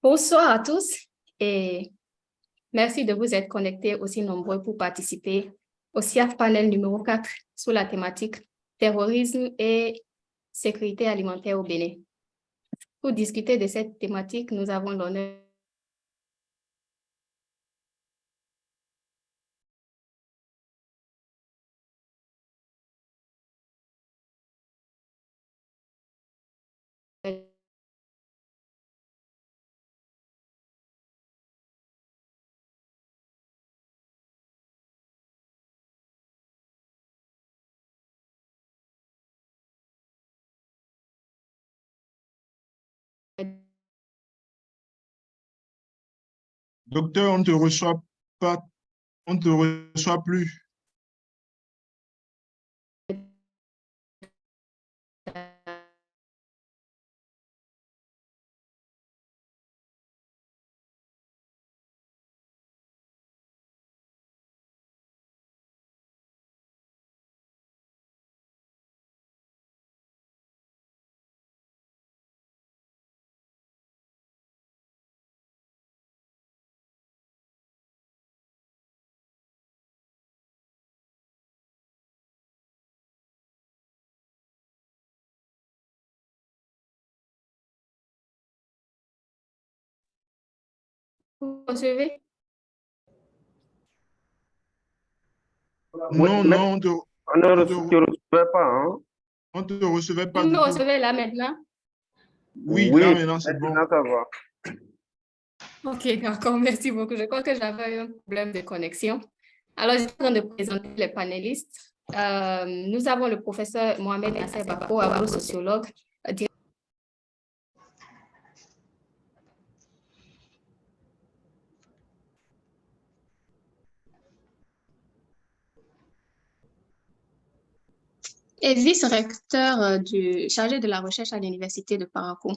Bonsoir à tous et merci de vous être connectés aussi nombreux pour participer au CIAF panel numéro 4 sur la thématique terrorisme et sécurité alimentaire au Bénin. Pour discuter de cette thématique, nous avons l'honneur Docteur, on ne te reçoit pas, on ne te reçoit plus. Vous recevez? Non, non, on ne recevait pas, hein? On te recevait pas Vous du me tout. recevez là maintenant? Oui, là maintenant c'est bon. Ça va. Ok, d'accord, merci beaucoup. Je crois que j'avais un problème de connexion. Alors, je suis en train de présenter les panélistes. Nous avons le professeur Mohamed Nasser Bako, agrosociologue, et vice-recteur chargé de la recherche à l'Université de Parakou.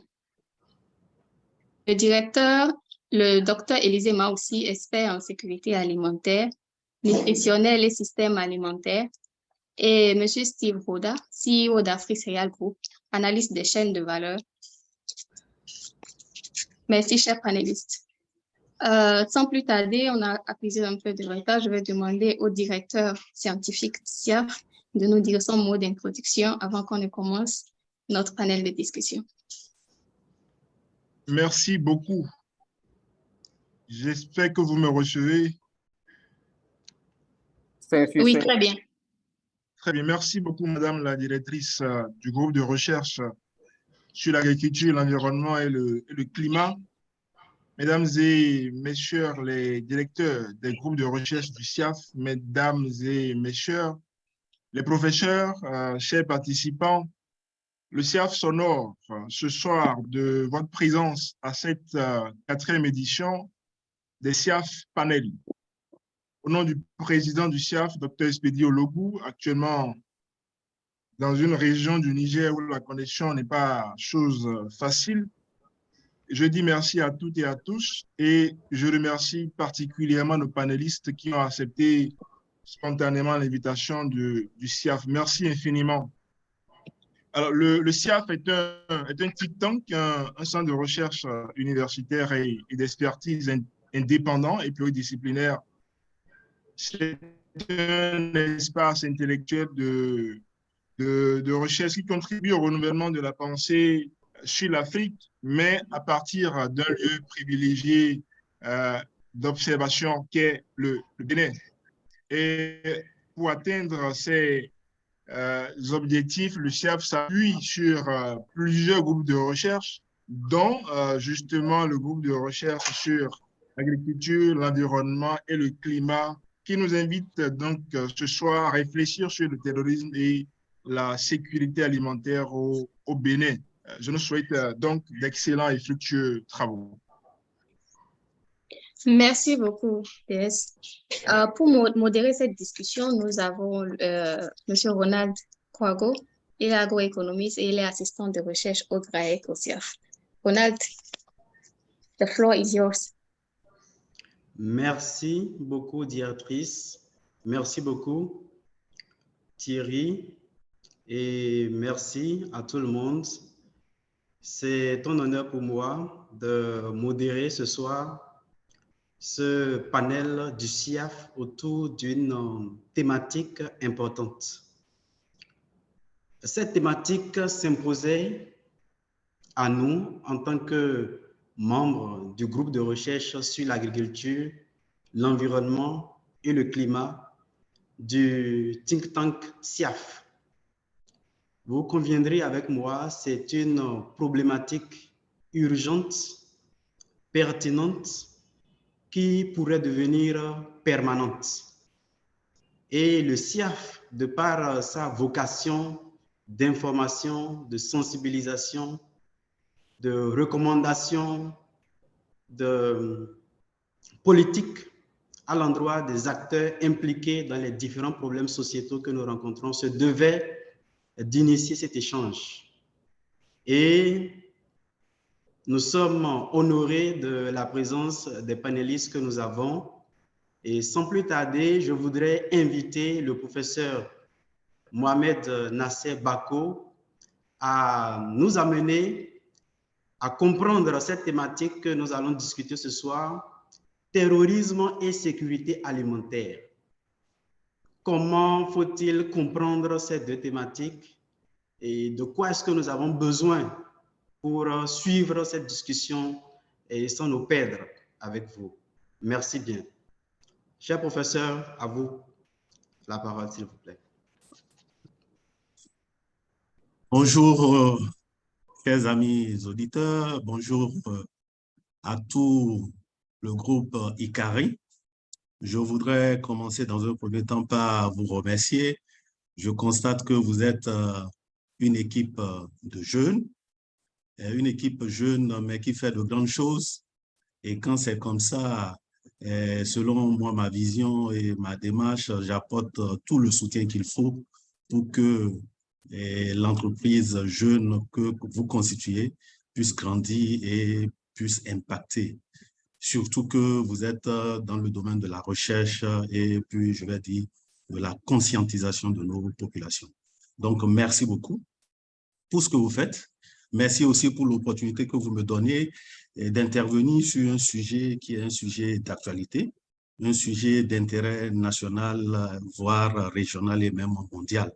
Le directeur, le docteur Élisée Maoussi, expert en sécurité alimentaire, nutritionnelle et système alimentaire, et M. Steve Roda, CEO d'Afrique Céréales Group, analyste des chaînes de valeur. Merci, chers panélistes. Sans plus tarder, on a accusé un peu de retard. Je vais demander au directeur scientifique SIAF de nous dire son mot d'introduction avant qu'on ne commence notre panel de discussion. Merci beaucoup. J'espère que vous me recevez. Oui, très bien. Très bien. Merci beaucoup, Madame la directrice du groupe de recherche sur l'agriculture, l'environnement et le climat. Mesdames et messieurs les directeurs des groupes de recherche du CIAF, mesdames et messieurs les professeurs, chers participants, le CIAF s'honore ce soir de votre présence à cette quatrième édition des CIAF Panel. Au nom du président du CIAF, Dr Espedi Ologou, actuellement dans une région du Niger où la connexion n'est pas chose facile, je dis merci à toutes et à tous et je remercie particulièrement nos panélistes qui ont accepté spontanément l'invitation du CIAF. Merci infiniment. Alors, le CIAF est un think tank, un centre de recherche universitaire et d'expertise indépendant et pluridisciplinaire. C'est un espace intellectuel de recherche qui contribue au renouvellement de la pensée sur l'Afrique, mais à partir d'un lieu privilégié d'observation qu'est le Bénin. Et pour atteindre ces objectifs, le CIAF s'appuie sur plusieurs groupes de recherche, dont justement le groupe de recherche sur l'agriculture, l'environnement et le climat, qui nous invite donc ce soir à réfléchir sur le terrorisme et la sécurité alimentaire au Bénin. Je nous souhaite donc d'excellents et fructueux travaux. Merci beaucoup, PS. Pour modérer cette discussion, nous avons M. Ronald Kwago, il est agroéconomiste et il est assistant de recherche au GRAEC au CIAF. Ronald, the floor is yours. Merci beaucoup, directrice. Merci beaucoup, Thierry. Et merci à tout le monde. C'est un honneur pour moi de modérer ce soir ce panel du CIAF autour d'une thématique importante. Cette thématique s'imposait à nous en tant que membres du groupe de recherche sur l'agriculture, l'environnement et le climat du think tank CIAF. Vous conviendrez avec moi, c'est une problématique urgente, pertinente, qui pourrait devenir permanente. Et le CIAF, de par sa vocation d'information, de sensibilisation, de recommandation, de politique à l'endroit des acteurs impliqués dans les différents problèmes sociétaux que nous rencontrons, se devait d'initier cet échange. Et nous sommes honorés de la présence des panélistes que nous avons. Et sans plus tarder, je voudrais inviter le professeur Mohamed Nasser Bako à nous amener à comprendre cette thématique que nous allons discuter ce soir, terrorisme et sécurité alimentaire. Comment faut-il comprendre ces deux thématiques et de quoi est-ce que nous avons besoin pour suivre cette discussion et sans nous perdre avec vous. Merci bien. Cher professeur, à vous la parole, s'il vous plaît. Bonjour, chers amis auditeurs. Bonjour à tout le groupe ICARI. Je voudrais commencer dans un premier temps par vous remercier. Je constate que vous êtes une équipe de jeunes, mais qui fait de grandes choses. Et quand c'est comme ça, selon moi, ma vision et ma démarche, j'apporte tout le soutien qu'il faut pour que l'entreprise jeune que vous constituez puisse grandir et puisse impacter. Surtout que vous êtes dans le domaine de la recherche et puis, je vais dire, de la conscientisation de nos populations. Donc, merci beaucoup pour ce que vous faites. Merci aussi pour l'opportunité que vous me donnez d'intervenir sur un sujet qui est un sujet d'actualité, un sujet d'intérêt national, voire régional et même mondial.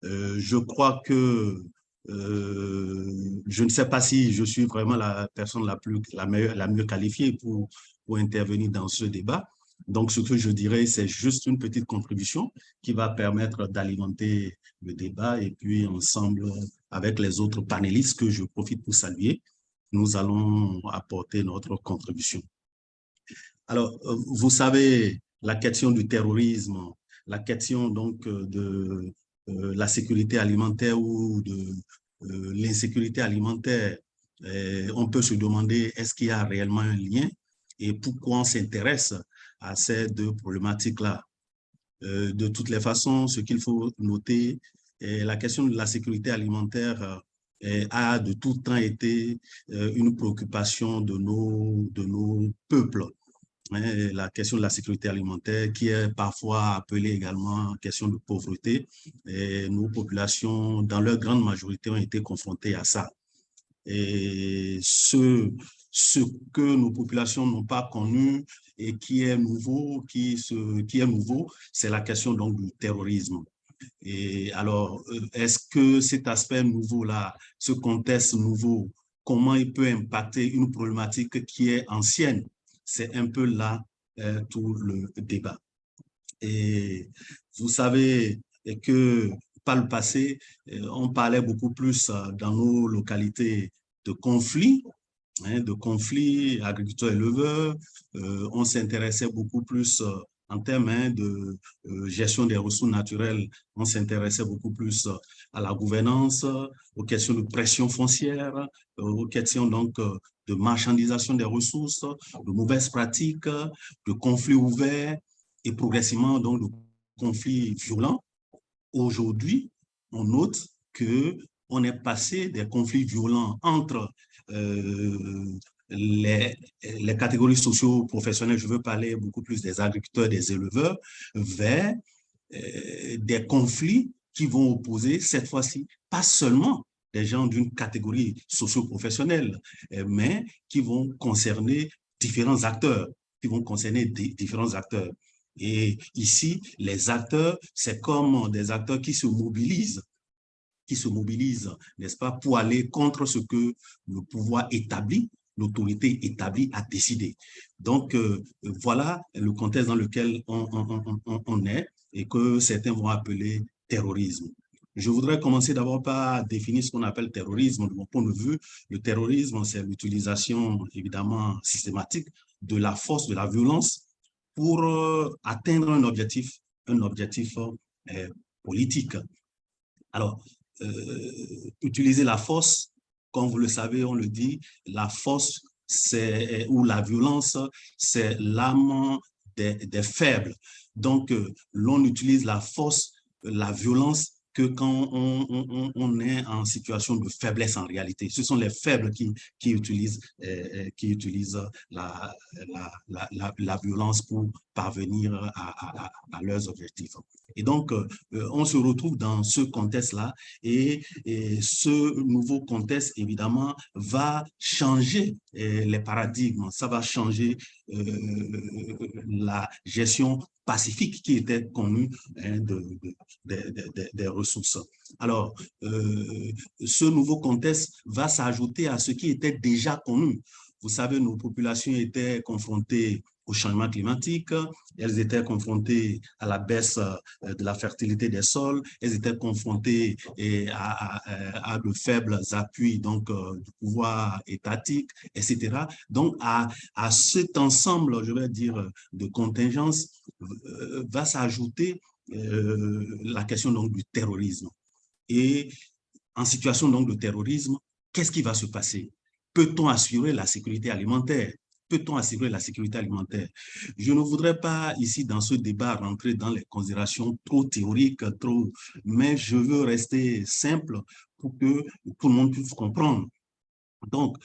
Je crois que je ne sais pas si je suis vraiment la personne la mieux qualifiée pour intervenir dans ce débat. Donc, ce que je dirais, c'est juste une petite contribution qui va permettre d'alimenter le débat et puis ensemble, avec les autres panélistes que je profite pour saluer, nous allons apporter notre contribution. Alors, vous savez, la question du terrorisme, la question donc de la sécurité alimentaire ou de l'insécurité alimentaire, on peut se demander est-ce qu'il y a réellement un lien et pourquoi on s'intéresse à ces deux problématiques-là. De toutes les façons, ce qu'il faut noter, la question de la sécurité alimentaire a de tout temps été une préoccupation de nos peuples. la question de la sécurité alimentaire, qui est parfois appelée également question de pauvreté. Et nos populations, dans leur grande majorité, ont été confrontées à ça. Et ce que nos populations n'ont pas connu et qui est nouveau, c'est la question donc du terrorisme. Et alors, est-ce que cet aspect nouveau-là, ce contexte nouveau, comment il peut impacter une problématique qui est ancienne? C'est un peu là tout le débat. Et vous savez que par le passé, on parlait beaucoup plus dans nos localités de conflits, de conflits agriculteurs-éleveurs. On s'intéressait beaucoup plus en termes de gestion des ressources naturelles. On s'intéressait beaucoup plus à la gouvernance, aux questions de pression foncière, aux questions donc de marchandisation des ressources, de mauvaises pratiques, de conflits ouverts et progressivement donc de conflits violents. Aujourd'hui, on note qu'on est passé des conflits violents entre les catégories socio-professionnelles, je veux parler beaucoup plus des agriculteurs, des éleveurs, vers des conflits qui vont opposer cette fois-ci pas seulement des gens d'une catégorie socio-professionnelle, mais qui vont concerner différents acteurs, différents acteurs. Et ici, les acteurs, c'est comme des acteurs qui se mobilisent, n'est-ce pas, pour aller contre ce que le pouvoir établi, l'autorité établie a décidé. Donc, voilà le contexte dans lequel on est et que certains vont appeler terrorisme. Je voudrais commencer d'abord par définir ce qu'on appelle terrorisme. De mon point de vue, le terrorisme, c'est l'utilisation évidemment systématique de la force, de la violence pour atteindre un objectif politique. Alors, utiliser la force, comme vous le savez, on le dit, la force ou la violence, c'est l'arme des faibles. Donc, l'on utilise la force, la violence que quand on est en situation de faiblesse en réalité. Ce sont les faibles qui utilisent la violence pour parvenir à leurs objectifs. Et donc, on se retrouve dans ce contexte-là et ce nouveau contexte, évidemment, va changer les paradigmes, ça va changer la gestion pacifique qui était connue des ressources. Alors, ce nouveau contexte va s'ajouter à ce qui était déjà connu. Vous savez, nos populations étaient confrontées au changement climatique, elles étaient confrontées à la baisse de la fertilité des sols, elles étaient confrontées à de faibles appuis donc, du pouvoir étatique, etc. Donc, à cet ensemble, je vais dire, de contingences, va s'ajouter la question donc, du terrorisme. Et en situation donc, de terrorisme, qu'est-ce qui va se passer? Peut-on assurer la sécurité alimentaire? Peut-on assurer la sécurité alimentaire? Je ne voudrais pas ici dans ce débat rentrer dans les considérations trop théoriques, mais je veux rester simple pour que tout le monde puisse comprendre. Donc,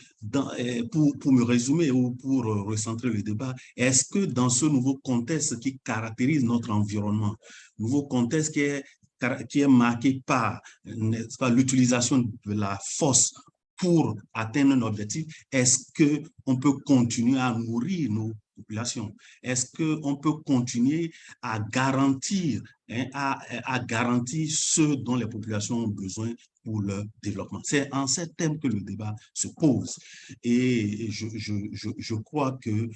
pour me résumer ou pour recentrer le débat, est-ce que dans ce nouveau contexte qui caractérise notre environnement, nouveau contexte qui est marqué par l'utilisation de la force pour atteindre un objectif, est-ce qu'on peut continuer à nourrir nos populations? Est-ce qu'on peut continuer à garantir, à garantir ce dont les populations ont besoin pour leur développement? C'est en ces thèmes que le débat se pose. Et je crois que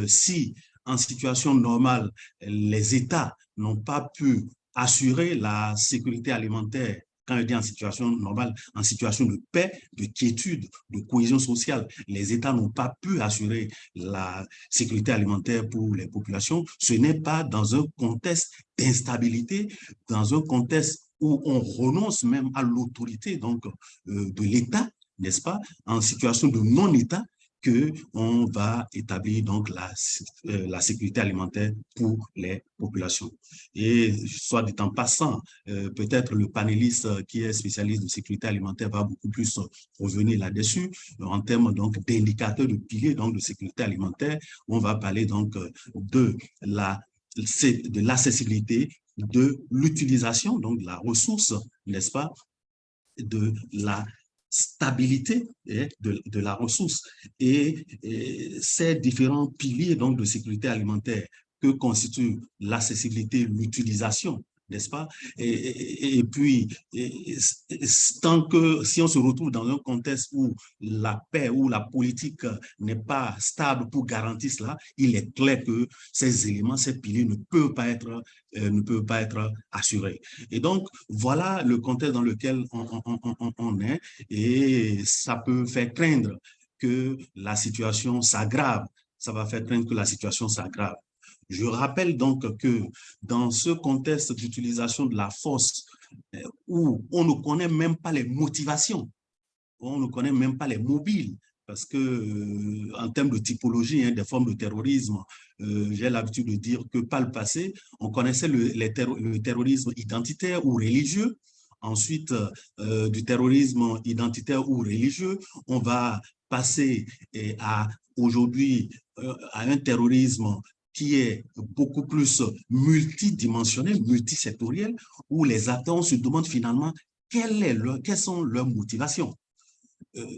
si, en situation normale, les États n'ont pas pu assurer la sécurité alimentaire, quand je dis en situation normale, en situation de paix, de quiétude, de cohésion sociale, les États n'ont pas pu assurer la sécurité alimentaire pour les populations. Ce n'est pas dans un contexte d'instabilité, dans un contexte où on renonce même à l'autorité donc de l'État, n'est-ce pas, en situation de non-État, qu'on va établir donc la sécurité alimentaire pour les populations. Et soit dit en passant, peut-être le panéliste qui est spécialiste de sécurité alimentaire va beaucoup plus revenir là-dessus en termes donc d'indicateurs de piliers donc de sécurité alimentaire. On va parler donc de l'accessibilité, de l'utilisation donc de la ressource, n'est-ce pas, de la stabilité de la ressource et ces différents piliers donc de sécurité alimentaire que constituent l'accessibilité, l'utilisation, n'est-ce pas? Et puis, tant que si on se retrouve dans un contexte où la paix, où la politique n'est pas stable pour garantir cela, il est clair que ces éléments, ces piliers ne peuvent pas être assurés. Et donc, voilà le contexte dans lequel on est et ça peut faire craindre que la situation s'aggrave. Ça va faire craindre que la situation s'aggrave. Je rappelle donc que dans ce contexte d'utilisation de la force où on ne connaît même pas les motivations, on ne connaît même pas les mobiles, parce que en termes de typologie des formes de terrorisme, j'ai l'habitude de dire que par le passé, on connaissait le terrorisme identitaire ou religieux. Ensuite, du terrorisme identitaire ou religieux, on va passer à aujourd'hui à un terrorisme qui est beaucoup plus multidimensionnel, multisectoriel, où les acteurs se demandent finalement quelles sont leurs motivations.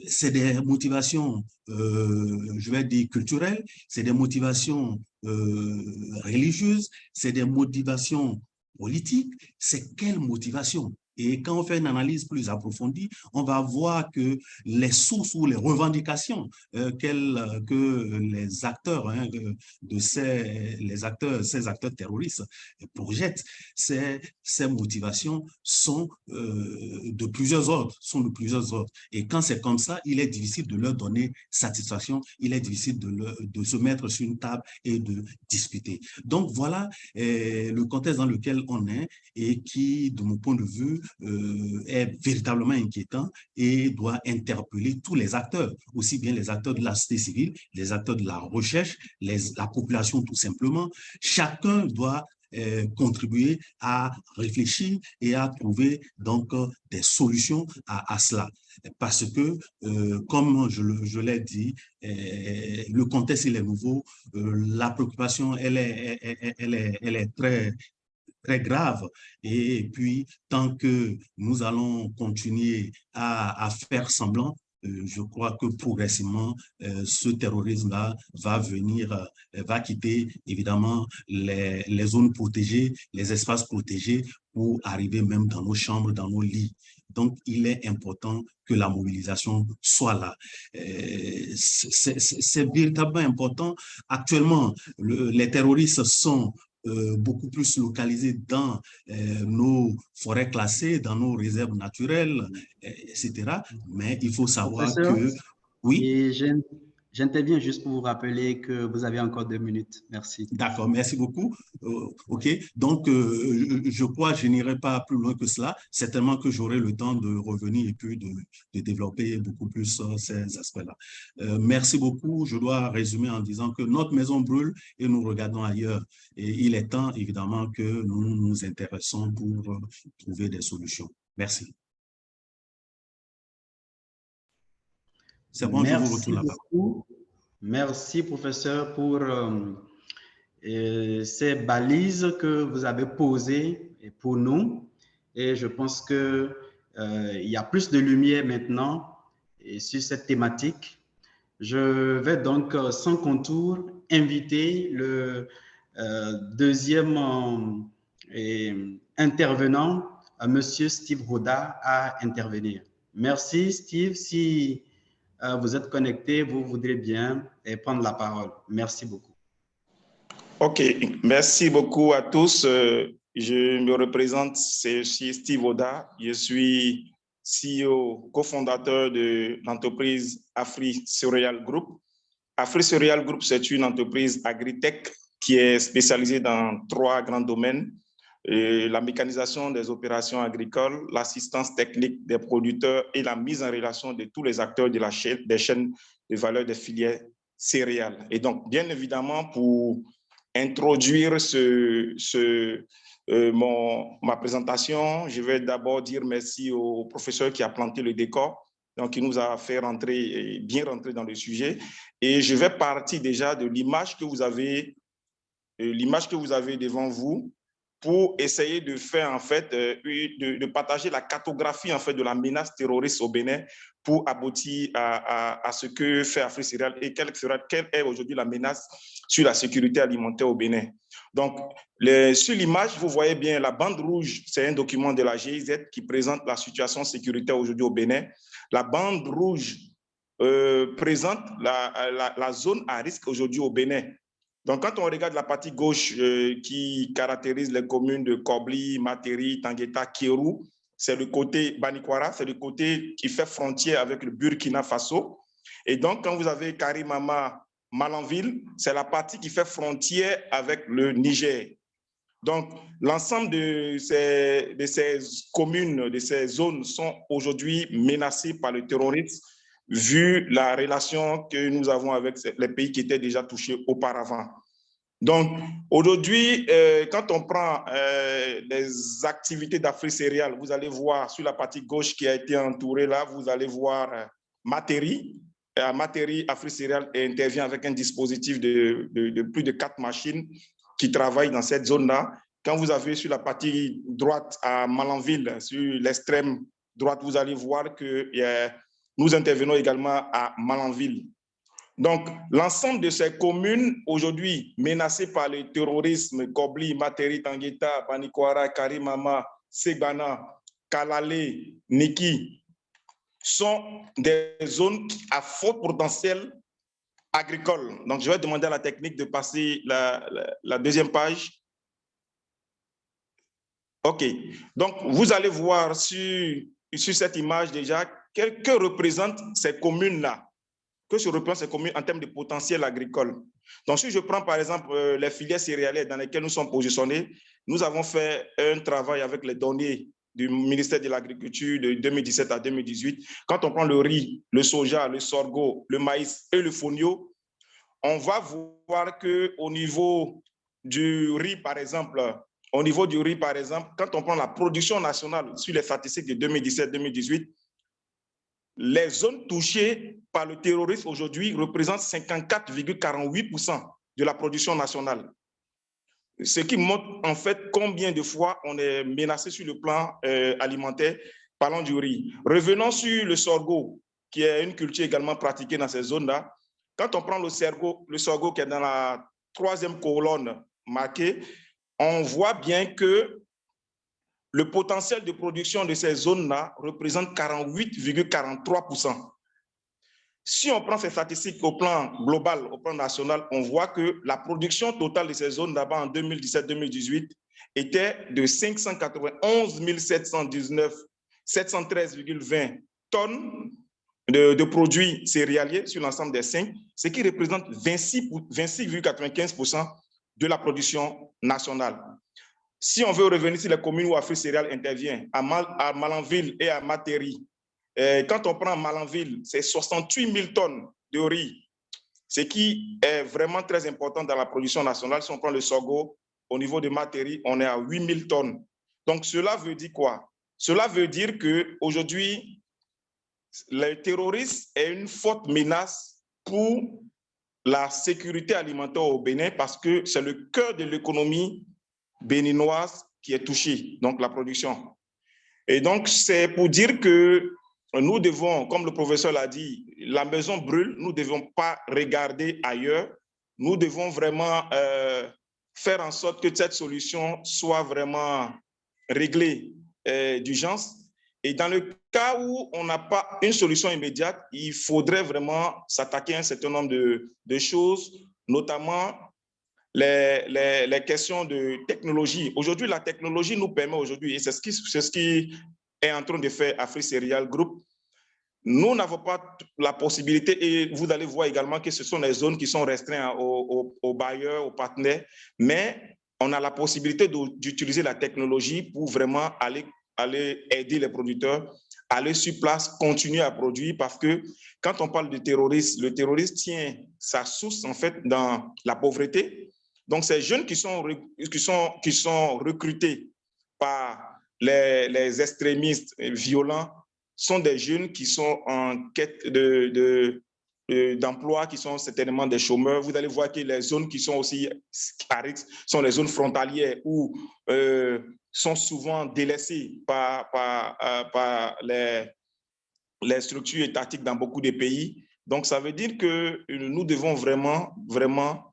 C'est des motivations, je vais dire, culturelles, c'est des motivations religieuses, c'est des motivations politiques, c'est quelle motivation? Et quand on fait une analyse plus approfondie, on va voir que les sources ou les revendications que les acteurs ces acteurs terroristes projettent, ces motivations sont de plusieurs ordres, Et quand c'est comme ça, il est difficile de leur donner satisfaction, il est difficile de se mettre sur une table et de discuter. Donc voilà le contexte dans lequel on est et qui, de mon point de vue, est véritablement inquiétant et doit interpeller tous les acteurs, aussi bien les acteurs de la société civile, les acteurs de la recherche, la population tout simplement. Chacun doit contribuer à réfléchir et à trouver donc des solutions à cela. Parce que, comme je l'ai dit, le contexte il est nouveau, la préoccupation elle est très grave. Et puis, tant que nous allons continuer à faire semblant, je crois que progressivement, ce terrorisme-là va quitter évidemment les zones protégées, les espaces protégés pour arriver même dans nos chambres, dans nos lits. Donc, il est important que la mobilisation soit là. C'est véritablement important. Actuellement, les terroristes sont beaucoup plus localisés dans nos forêts classées, dans nos réserves naturelles, etc. Mais il faut savoir que... Oui. Et j'interviens juste pour vous rappeler que vous avez encore 2 minutes. Merci. D'accord, merci beaucoup. OK, donc je crois que je n'irai pas plus loin que cela. Certainement que j'aurai le temps de revenir et puis de développer beaucoup plus ces aspects-là. Merci beaucoup. Je dois résumer en disant que notre maison brûle et nous regardons ailleurs. Et il est temps, évidemment, que nous nous intéressons pour trouver des solutions. Merci. C'est bon, je vous retourne la parole. Merci, professeur, pour ces balises que vous avez posées pour nous. Et je pense qu'il y a plus de lumière maintenant sur cette thématique. Je vais donc, sans contour, inviter le deuxième intervenant, M. Steve Roda, à intervenir. Merci, Steve. Si vous êtes connecté, vous voudrez bien prendre la parole. Merci beaucoup. OK, merci beaucoup à tous. Je me représente, c'est Steve Roda. Je suis CEO, cofondateur de l'entreprise Afri Cereal Group. Afri Cereal Group, c'est une entreprise agritech qui est spécialisée dans 3 grands domaines. la mécanisation des opérations agricoles, l'assistance technique des producteurs et la mise en relation de tous les acteurs de des chaînes de valeur des filières céréales. Et donc, bien évidemment, pour introduire ma présentation, je vais d'abord dire merci au professeur qui a planté le décor, donc qui nous a fait bien rentrer dans le sujet. Et je vais partir déjà de l'image que vous avez devant vous, pour essayer de faire, en fait, de partager la cartographie, en fait, de la menace terroriste au Bénin pour aboutir à ce que fait Afrique Céréales et quelle est aujourd'hui la menace sur la sécurité alimentaire au Bénin. Donc, sur l'image, vous voyez bien la bande rouge, c'est un document de la GIZ qui présente la situation sécuritaire aujourd'hui au Bénin. La bande rouge présente la zone à risque aujourd'hui au Bénin. Donc, quand on regarde la partie gauche qui caractérise les communes de Kobli, Materi, Tangueta, Kérou, c'est le côté Banikwara, c'est le côté qui fait frontière avec le Burkina Faso. Et donc, quand vous avez Karimama, Malanville, c'est la partie qui fait frontière avec le Niger. Donc, l'ensemble de ces communes, de ces zones sont aujourd'hui menacées par le terrorisme, vu la relation que nous avons avec les pays qui étaient déjà touchés auparavant. Donc, aujourd'hui, quand on prend les activités d'Afrique Céréales, vous allez voir sur la partie gauche qui a été entourée là, vous allez voir Materi. Materi, Afrique Céréales intervient avec un dispositif de plus de 4 machines qui travaillent dans cette zone-là. Quand vous avez sur la partie droite à Malanville, sur l'extrême droite, vous allez voir que nous intervenons également à Malanville. Donc, l'ensemble de ces communes aujourd'hui menacées par le terrorisme, Kobli, Materi, Tangueta, Banikwara, Karimama, Segana, Kalale, Niki, sont des zones à fort potentiel agricole. Donc, je vais demander à la technique de passer la deuxième page. OK. Donc, vous allez voir sur cette image déjà que représentent ces communes-là. Que se représentent ces communes en termes de potentiel agricole. Donc, si je prends par exemple les filières céréalières dans lesquelles nous sommes positionnés, nous avons fait un travail avec les données du ministère de l'Agriculture de 2017 à 2018. Quand on prend le riz, le soja, le sorgho, le maïs et le fonio, on va voir qu'au niveau du riz, par exemple, quand on prend la production nationale sur les statistiques de 2017-2018, les zones touchées par le terrorisme aujourd'hui représentent 54,48% de la production nationale. Ce qui montre en fait combien de fois on est menacé sur le plan alimentaire, parlant du riz. Revenons sur le sorgho, qui est une culture également pratiquée dans ces zones-là. Quand on prend le sorgho qui est dans la 3e colonne marquée, on voit bien que le potentiel de production de ces zones-là représente 48,43%. Si on prend ces statistiques au plan global, au plan national, on voit que la production totale de ces zones là-bas en 2017-2018 était de 591 713,20 tonnes de produits céréaliers sur l'ensemble des 5, ce qui représente 26,95% de la production nationale. Si on veut revenir sur les communes où Afrique Céréales intervient, à Malanville et à Materi, quand on prend Malanville, c'est 68 000 tonnes de riz, ce qui est vraiment très important dans la production nationale. Si on prend le sorgho, au niveau de Materi, on est à 8 000 tonnes. Donc, cela veut dire quoi? Cela veut dire qu'aujourd'hui, le terrorisme est une forte menace pour la sécurité alimentaire au Bénin parce que c'est le cœur de l'économie béninoise qui est touchée, donc la production. Et donc, c'est pour dire que nous devons, comme le professeur l'a dit, la maison brûle, nous ne devons pas regarder ailleurs. Nous devons vraiment faire en sorte que cette solution soit vraiment réglée d'urgence. Et dans le cas où on n'a pas une solution immédiate, il faudrait vraiment s'attaquer à un certain nombre de choses, notamment les questions de technologie. Aujourd'hui, la technologie nous permet aujourd'hui, et c'est ce qui est en train de faire Afrique Céréales Group, nous n'avons pas la possibilité, et vous allez voir également que ce sont les zones qui sont restreintes aux bailleurs, aux partenaires, mais on a la possibilité d'utiliser la technologie pour vraiment aller aider les producteurs, aller sur place, continuer à produire, parce que quand on parle de terrorisme, le terrorisme tient sa source en fait dans la pauvreté. Donc, ces jeunes qui sont recrutés par les extrémistes violents sont des jeunes qui sont en quête d'emploi, qui sont certainement des chômeurs. Vous allez voir que les zones qui sont aussi à risque sont les zones frontalières où sont souvent délaissées par les structures étatiques dans beaucoup de pays. Donc, ça veut dire que nous devons vraiment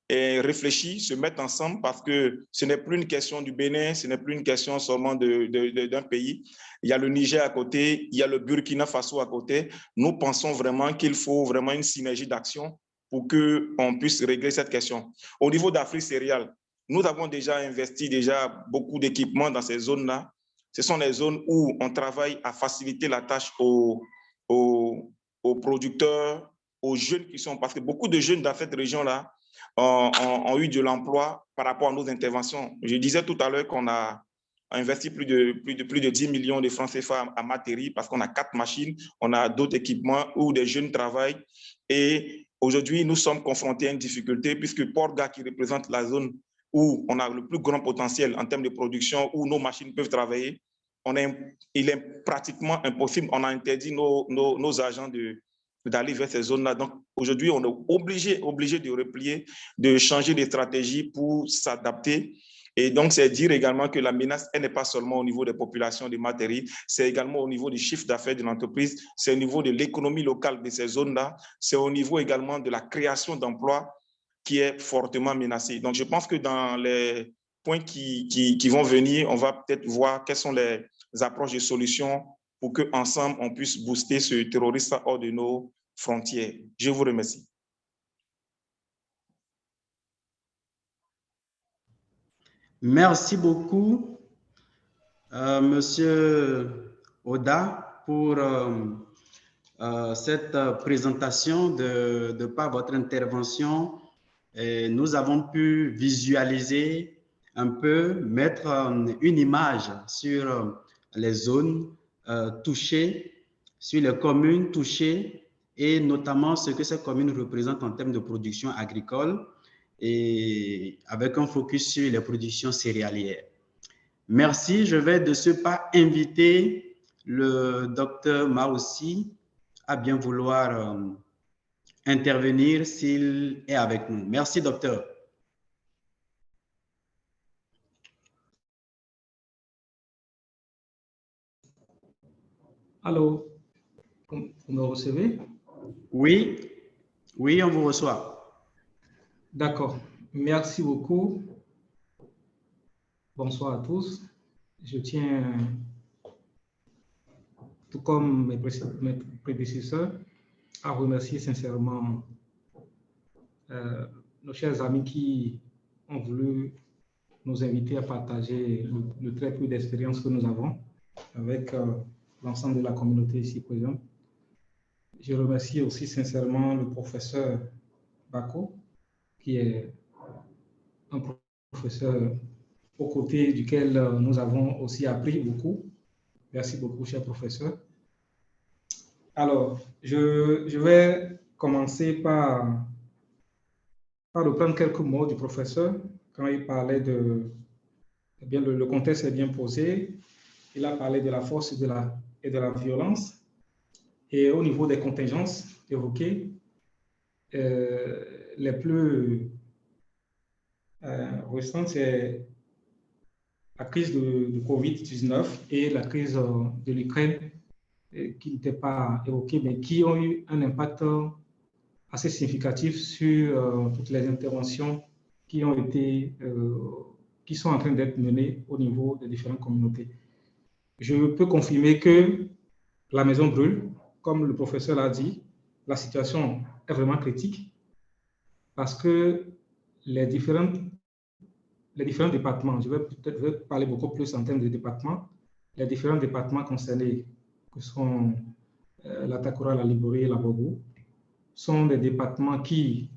réfléchir, se mettre ensemble, parce que ce n'est plus une question du Bénin, ce n'est plus une question seulement d'un pays. Il y a le Niger à côté, il y a le Burkina Faso à côté. Nous pensons vraiment qu'il faut vraiment une synergie d'action pour qu'on puisse régler cette question. Au niveau d'Afrique céréale, nous avons déjà investi beaucoup d'équipements dans ces zones-là. Ce sont les zones où on travaille à faciliter la tâche aux producteurs, aux jeunes qui sont, parce que beaucoup de jeunes dans cette région-là ont eu de l'emploi par rapport à nos interventions. Je disais tout à l'heure qu'on a investi plus de 10 millions de francs CFA à Materi, parce qu'on a 4 machines, on a d'autres équipements où des jeunes travaillent. Et aujourd'hui, nous sommes confrontés à une difficulté, puisque Porga, qui représente la zone où on a le plus grand potentiel en termes de production, où nos machines peuvent travailler, il est pratiquement impossible. On a interdit nos agents d'aller vers ces zones-là. Donc, aujourd'hui, on est obligé de replier, de changer de stratégie pour s'adapter. Et donc, c'est dire également que la menace, elle n'est pas seulement au niveau des populations de Materi, c'est également au niveau du chiffre d'affaires de l'entreprise, c'est au niveau de l'économie locale de ces zones-là, c'est au niveau également de la création d'emplois qui est fortement menacée. Donc, je pense que dans les points qui vont venir, on va peut-être voir quelles sont les approches de solutions pour qu'ensemble, on puisse booster ce terrorisme hors de nos frontières. Je vous remercie. Merci beaucoup, Monsieur Oda, pour cette présentation. De par votre intervention, et nous avons pu visualiser un peu, mettre une image sur les zones touchées, sur les communes touchées, et notamment ce que ces communes représentent en termes de production agricole, et avec un focus sur les productions céréalières. Merci. Je vais de ce pas inviter le docteur Maoussi à bien vouloir intervenir s'il est avec nous. Merci, docteur. Allô, vous me recevez? Oui, oui, on vous reçoit. D'accord, merci beaucoup. Bonsoir à tous. Je tiens, tout comme mes prédécesseurs, à remercier sincèrement nos chers amis qui ont voulu nous inviter à partager le très peu d'expérience que nous avons avec l'ensemble de la communauté ici présente. Je remercie aussi sincèrement le professeur Bako, qui est un professeur aux côtés duquel nous avons aussi appris beaucoup. Merci beaucoup, cher professeur. Alors, je vais commencer par reprendre quelques mots du professeur quand il parlait de... Eh bien, le contexte est bien posé. Il a parlé de la force et de la violence. Et au niveau des contingences évoquées, les plus récentes, c'est la crise de Covid-19 et la crise de l'Ukraine, qui n'étaient pas évoquées, mais qui ont eu un impact assez significatif sur toutes les interventions qui sont en train d'être menées au niveau des différentes communautés. Je peux confirmer que la maison brûle. Comme le professeur l'a dit, la situation est vraiment critique parce que les différents départements, je vais peut-être parler beaucoup plus en termes de départements, les différents départements concernés, que sont la Takura, la Liborie et la Bobo, sont des départements qui,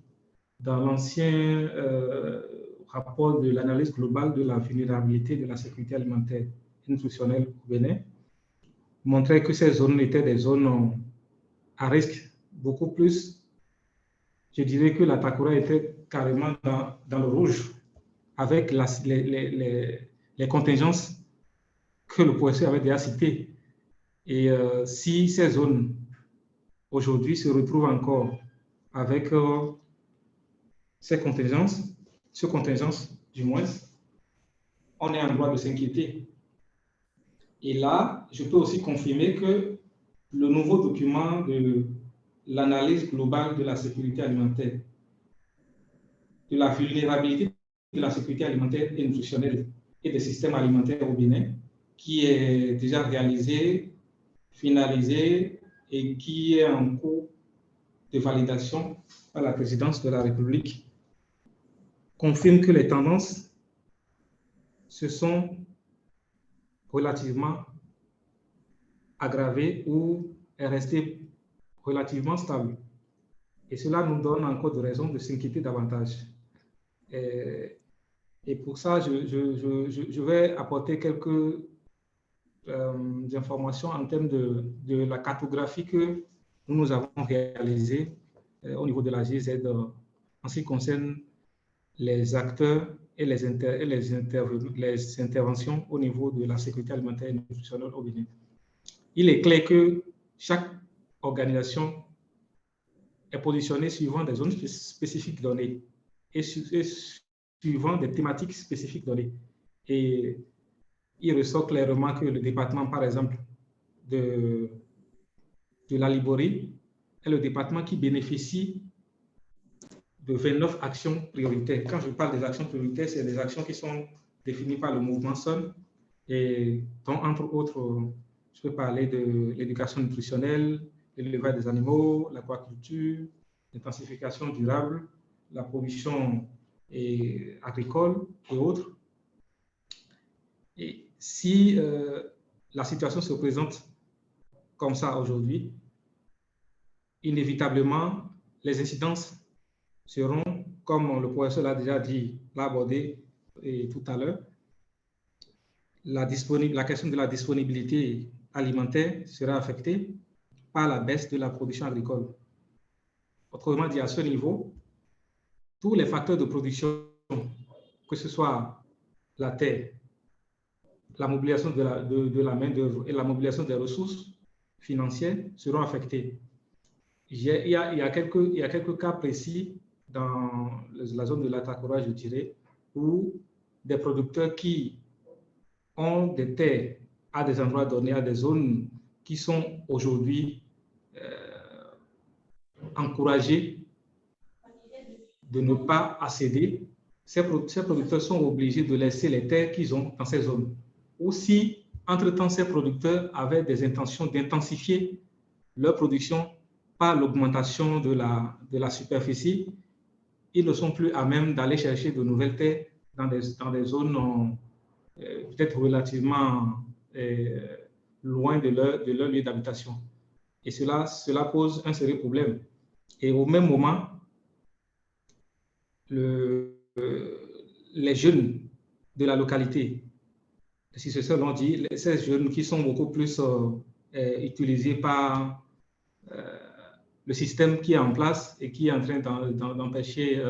dans l'ancien rapport de l'analyse globale de la vulnérabilité de la sécurité alimentaire et nutritionnelle au Bénin montrait que ces zones étaient des zones à risque beaucoup plus. Je dirais que la Takura était carrément dans le rouge avec les contingences que le professeur avait déjà citées. Et si ces zones aujourd'hui se retrouvent encore avec ces contingences, du moins, on est en droit de s'inquiéter. Et là, je peux aussi confirmer que le nouveau document de l'analyse globale de la sécurité alimentaire, de la vulnérabilité de la sécurité alimentaire et nutritionnelle et des systèmes alimentaires au Bénin, qui est déjà réalisé, finalisé et qui est en cours de validation par la présidence de la République, confirme que les tendances se sont relativement aggravées ou est restée relativement stable. Et cela nous donne encore de raisons de s'inquiéter davantage. Et pour ça, je vais apporter quelques informations en termes de la cartographie que nous avons réalisée au niveau de la GIZ en ce qui concerne les acteurs et les interventions au niveau de la sécurité alimentaire et nutritionnelle au Bénin. Il est clair que chaque organisation est positionnée suivant des zones spécifiques données et suivant des thématiques spécifiques données. Et il ressort clairement que le département, par exemple, de la Liborie est le département qui bénéficie de 29 actions prioritaires. Quand je parle des actions prioritaires, c'est des actions qui sont définies par le mouvement SON et dont, entre autres, je peux parler de l'éducation nutritionnelle, l'élevage des animaux, l'aquaculture, l'intensification durable, la production agricole et autres. Et si la situation se présente comme ça aujourd'hui, inévitablement, les incidences seront, comme le professeur l'a déjà dit, l'a abordé tout à l'heure, la question de la disponibilité alimentaire sera affectée par la baisse de la production agricole. Autrement dit, à ce niveau, tous les facteurs de production, que ce soit la terre, la mobilisation de la main-d'œuvre et la mobilisation des ressources financières seront affectés. Il y a quelques cas précis dans la zone de la Takura, je dirais, où des producteurs qui ont des terres à des endroits donnés, à des zones qui sont aujourd'hui encouragés de ne pas accéder, ces producteurs sont obligés de laisser les terres qu'ils ont dans ces zones. Ou si, entre-temps, ces producteurs avaient des intentions d'intensifier leur production par l'augmentation de la superficie, ils ne sont plus à même d'aller chercher de nouvelles terres dans des zones peut-être relativement loin de leur lieu d'habitation. Et cela pose un sérieux problème. Et au même moment, les jeunes de la localité, si c'est ça l'on dit, ces jeunes qui sont beaucoup plus utilisés par le système qui est en place et qui est en train d'empêcher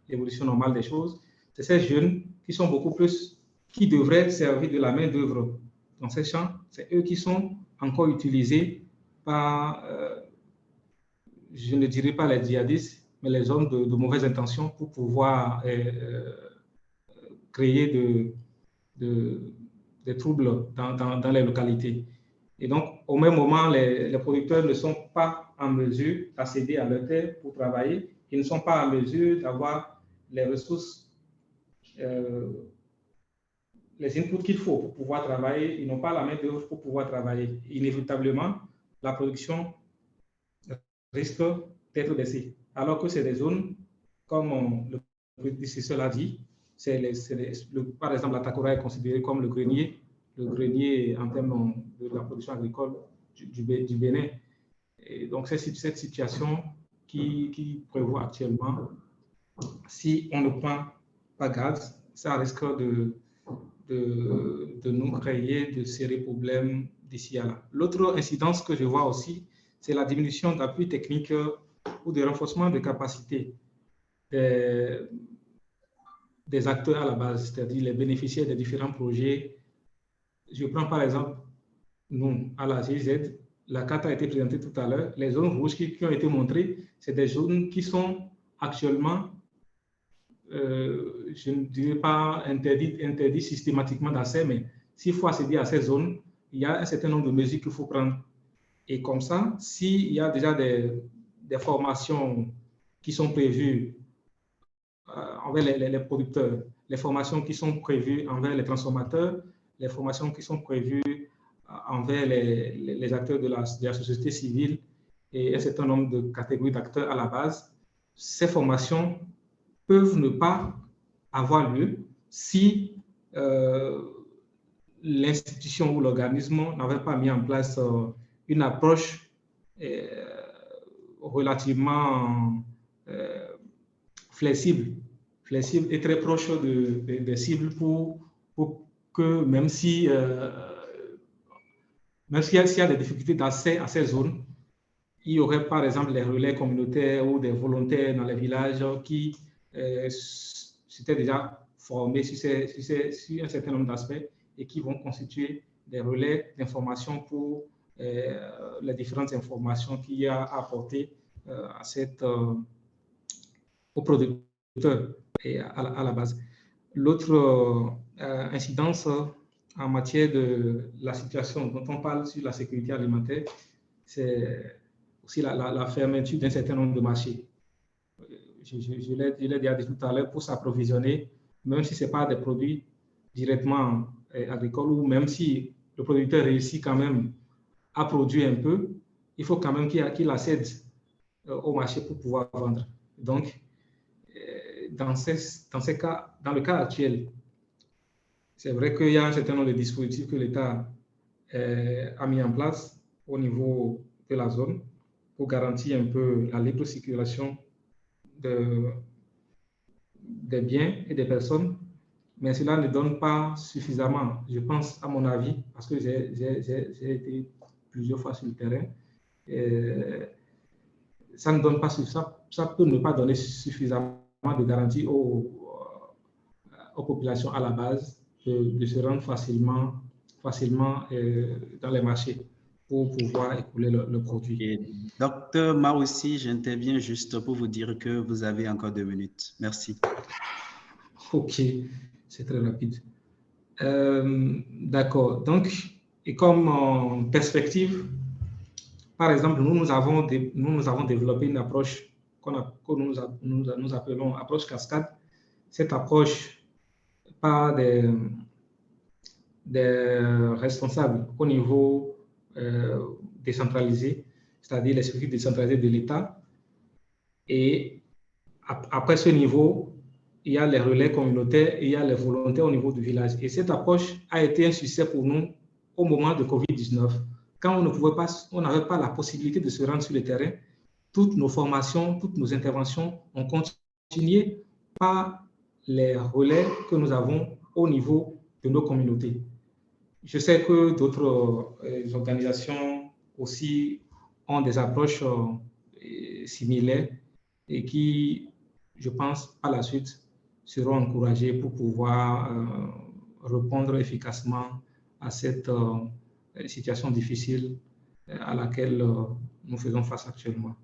l'évolution normale des choses, c'est ces jeunes qui sont beaucoup plus, qui devraient servir de la main-d'œuvre dans ces champs, c'est eux qui sont encore utilisés par, je ne dirais pas les djihadistes, mais les hommes de mauvaises intentions pour pouvoir créer des troubles dans les localités. Et donc, au même moment, les producteurs ne sont pas en mesure d'accéder à leurs terres pour travailler. Ils ne sont pas en mesure d'avoir les ressources, les inputs qu'il faut pour pouvoir travailler. Ils n'ont pas la main-d'œuvre pour pouvoir travailler. Inévitablement, la production risque d'être baissée. Alors que c'est des zones, comme le prédécesseur l'a dit, par exemple, la Takura est considérée comme le grenier en termes de la production agricole du Bénin. Et donc, c'est cette situation qui prévoit actuellement, si on ne prend pas grave, ça risque de nous créer de sérieux problèmes d'ici à là. L'autre incidence que je vois aussi, c'est la diminution d'appui technique ou de renforcement de capacité des acteurs à la base, c'est-à-dire les bénéficiaires des différents projets. Je prends par exemple, nous, à la GIZ, la carte a été présentée tout à l'heure. Les zones rouges qui ont été montrées, c'est des zones qui sont actuellement, je ne dirais pas interdites systématiquement d'accès, mais s'il faut accéder à ces zones, il y a un certain nombre de mesures qu'il faut prendre. Et comme ça, s'il y a déjà des formations qui sont prévues envers les producteurs, les formations qui sont prévues envers les transformateurs, les formations qui sont prévues envers les acteurs de la société civile et un certain nombre de catégories d'acteurs à la base, ces formations peuvent ne pas avoir lieu si l'institution ou l'organisme n'avait pas mis en place une approche relativement flexible et très proche des cibles pour que même s'il y a des difficultés d'accès à ces zones, il y aurait par exemple les relais communautaires ou des volontaires dans les villages qui s'étaient déjà formés sur un certain nombre d'aspects et qui vont constituer des relais d'information pour les différentes informations qu'il y a à apporter aux producteurs et à la base. L'autre incidence en matière de la situation dont on parle sur la sécurité alimentaire, c'est aussi la fermeture d'un certain nombre de marchés. Je l'ai déjà dit tout à l'heure, pour s'approvisionner, même si ce n'est pas des produits directement agricoles, ou même si le producteur réussit quand même à produire un peu, il faut quand même qu'il accède au marché pour pouvoir vendre. Donc, dans le cas actuel, c'est vrai qu'il y a un certain nombre de dispositifs que l'État a mis en place au niveau de la zone pour garantir un peu la libre circulation des biens et des personnes, mais cela ne donne pas suffisamment, je pense, à mon avis, parce que j'ai été plusieurs fois sur le terrain, ça ne donne pas ça peut ne pas donner suffisamment de garantie aux populations à la base de se rendre facilement dans les marchés pour pouvoir écouler le produit. Et Docteur Maoussi, j'interviens juste pour vous dire que vous avez encore 2 minutes. Merci. Ok, c'est très rapide. D'accord. Donc, et comme perspective, par exemple, nous avons développé une approche que nous appelons approche cascade. Cette approche par des responsables au niveau décentralisé, c'est-à-dire les structures décentralisées de l'État. Et après ce niveau, il y a les relais communautaires et il y a les volontaires au niveau du village. Et cette approche a été un succès pour nous au moment de Covid-19. Quand on n'avait pas la possibilité de se rendre sur le terrain, toutes nos formations, toutes nos interventions ont continué par les relais que nous avons au niveau de nos communautés. Je sais que d'autres organisations aussi ont des approches similaires et qui, je pense, par la suite, seront encouragées pour pouvoir répondre efficacement à cette situation difficile à laquelle nous faisons face actuellement.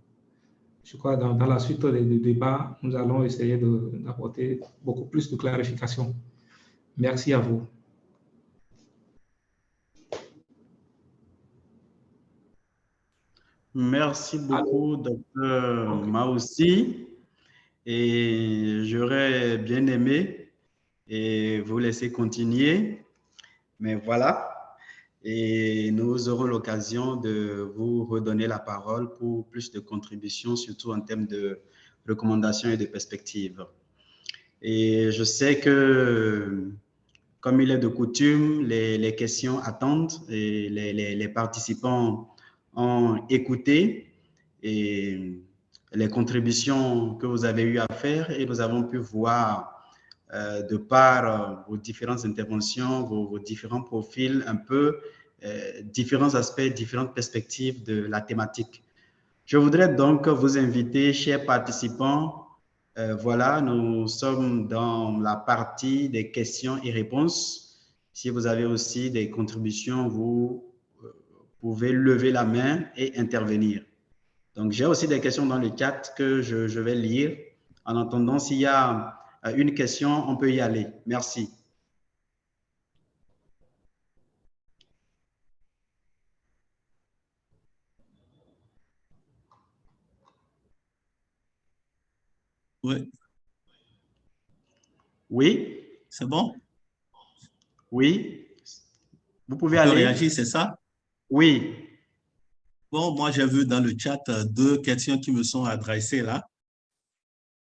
Je crois que dans la suite des débats, nous allons essayer d'apporter beaucoup plus de clarification. Merci à vous. Merci beaucoup, Docteur Maoussi. Et j'aurais bien aimé vous laisser continuer, mais voilà. Et nous aurons l'occasion de vous redonner la parole pour plus de contributions, surtout en termes de recommandations et de perspectives. Et je sais que, comme il est de coutume, les questions attendent et les participants ont écouté et les contributions que vous avez eu à faire et nous avons pu voir de par vos différentes interventions, vos différents profils, un peu différents aspects, différentes perspectives de la thématique. Je voudrais donc vous inviter, chers participants, voilà, nous sommes dans la partie des questions et réponses. Si vous avez aussi des contributions, vous pouvez lever la main et intervenir. Donc, j'ai aussi des questions dans le chat que je vais lire. En attendant, s'il y a une question, on peut y aller. Merci. Oui. Oui? C'est bon? Oui? Vous pouvez On peut aller? réagir, c'est ça? Oui. Bon, moi, j'ai vu dans le chat deux questions qui me sont adressées là.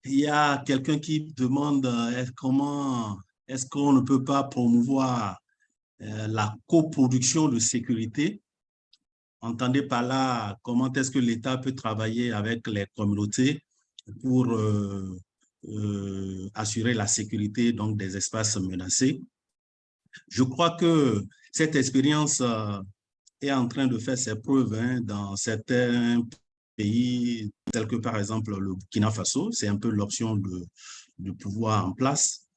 Il y a quelqu'un qui demande comment est-ce qu'on ne peut pas promouvoir la coproduction de sécurité. Entendez par là, comment est-ce que l'État peut travailler avec les communautés pour assurer la sécurité donc, des espaces menacés. Je crois que cette expérience est en train de faire ses preuves dans certains pays tels que par exemple le Burkina Faso. C'est un peu l'option de pouvoir en place,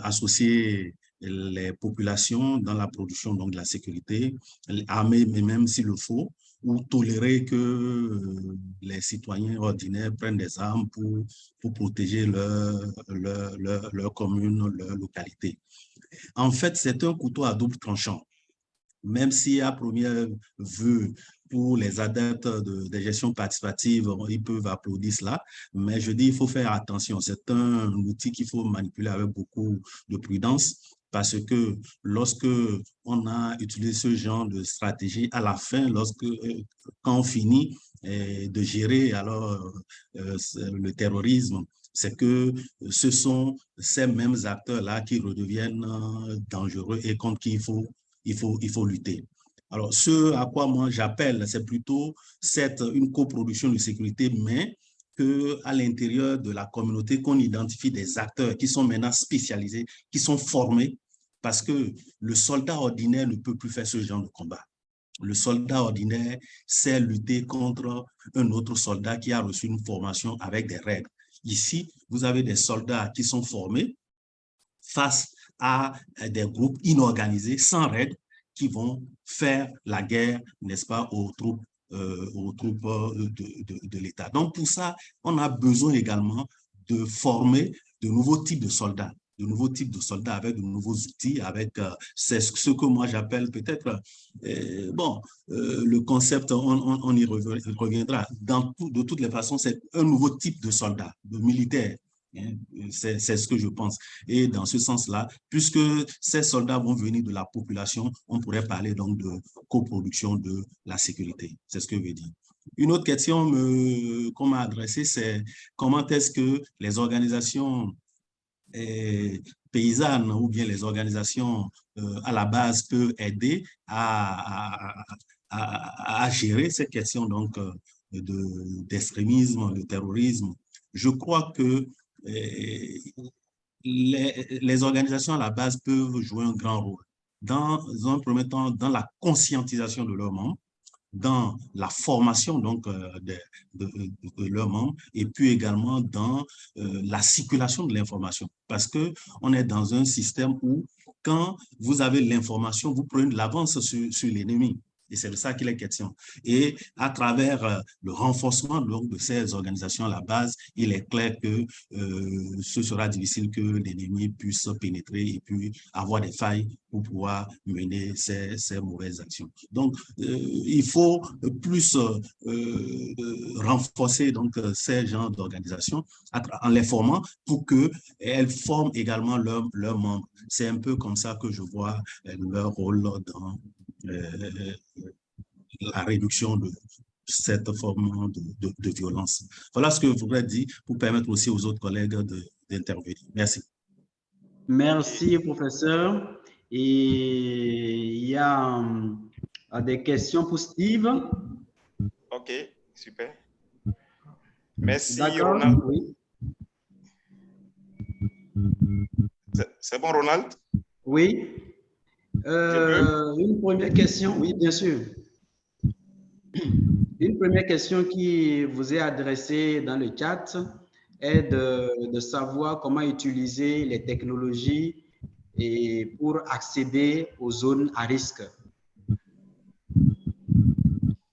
associer les populations dans la production donc, de la sécurité, armer même s'il le faut, ou tolérer que les citoyens ordinaires prennent des armes pour protéger leur commune, leur localité. En fait, c'est un couteau à double tranchant. Même si à première vue, pour les adeptes des gestions participatives, ils peuvent applaudir cela, mais je dis il faut faire attention. C'est un outil qu'il faut manipuler avec beaucoup de prudence parce que lorsque on a utilisé ce genre de stratégie, à la fin, quand on finit de gérer alors le terrorisme, c'est que ce sont ces mêmes acteurs-là qui redeviennent dangereux et contre qui il faut lutter. Alors, ce à quoi moi j'appelle, c'est plutôt une coproduction de sécurité, mais qu'à l'intérieur de la communauté, qu'on identifie des acteurs qui sont maintenant spécialisés, qui sont formés, parce que le soldat ordinaire ne peut plus faire ce genre de combat. Le soldat ordinaire sait lutter contre un autre soldat qui a reçu une formation avec des règles. Ici, vous avez des soldats qui sont formés face à des groupes inorganisés, sans règles, qui vont faire la guerre, n'est-ce pas, aux troupes de l'État. Donc, pour ça, on a besoin également de former de nouveaux types de soldats avec de nouveaux outils, avec c'est ce que moi j'appelle peut-être, le concept, on y reviendra. De toutes les façons, c'est un nouveau type de soldat, de militaire. C'est ce que je pense. Et dans ce sens-là, puisque ces soldats vont venir de la population, on pourrait parler donc de coproduction de la sécurité. C'est ce que je veux dire. Une autre question qu'on m'a adressée, c'est comment est-ce que les organisations paysannes ou bien les organisations à la base peuvent aider à gérer ces questions donc, d'extrémisme, de terrorisme. Je crois que les organisations à la base peuvent jouer un grand rôle. Dans un premier temps, dans la conscientisation de leurs membres, dans la formation donc, de leurs membres et puis également dans la circulation de l'information. Parce qu'on est dans un système où quand vous avez l'information, vous prenez de l'avance sur l'ennemi. Et c'est de ça qu'il est question. Et à travers le renforcement donc, de ces organisations à la base, il est clair que ce sera difficile que l'ennemi puisse pénétrer et puis avoir des failles pour pouvoir mener ces mauvaises actions. Donc, il faut plus renforcer donc, ces genres d'organisations en les formant pour qu'elles forment également leurs membres. C'est un peu comme ça que je vois leur rôle dans la réduction de cette forme de violence. Voilà ce que je voudrais dire pour permettre aussi aux autres collègues d'intervenir. Merci. Merci, professeur. Et il y a des questions pour Steve. OK, super. Merci, D'accord, Ronald. oui. C'est bon, Ronald? Oui. Une première question, oui, bien sûr. Une première question qui vous est adressée dans le chat est de savoir comment utiliser les technologies et pour accéder aux zones à risque.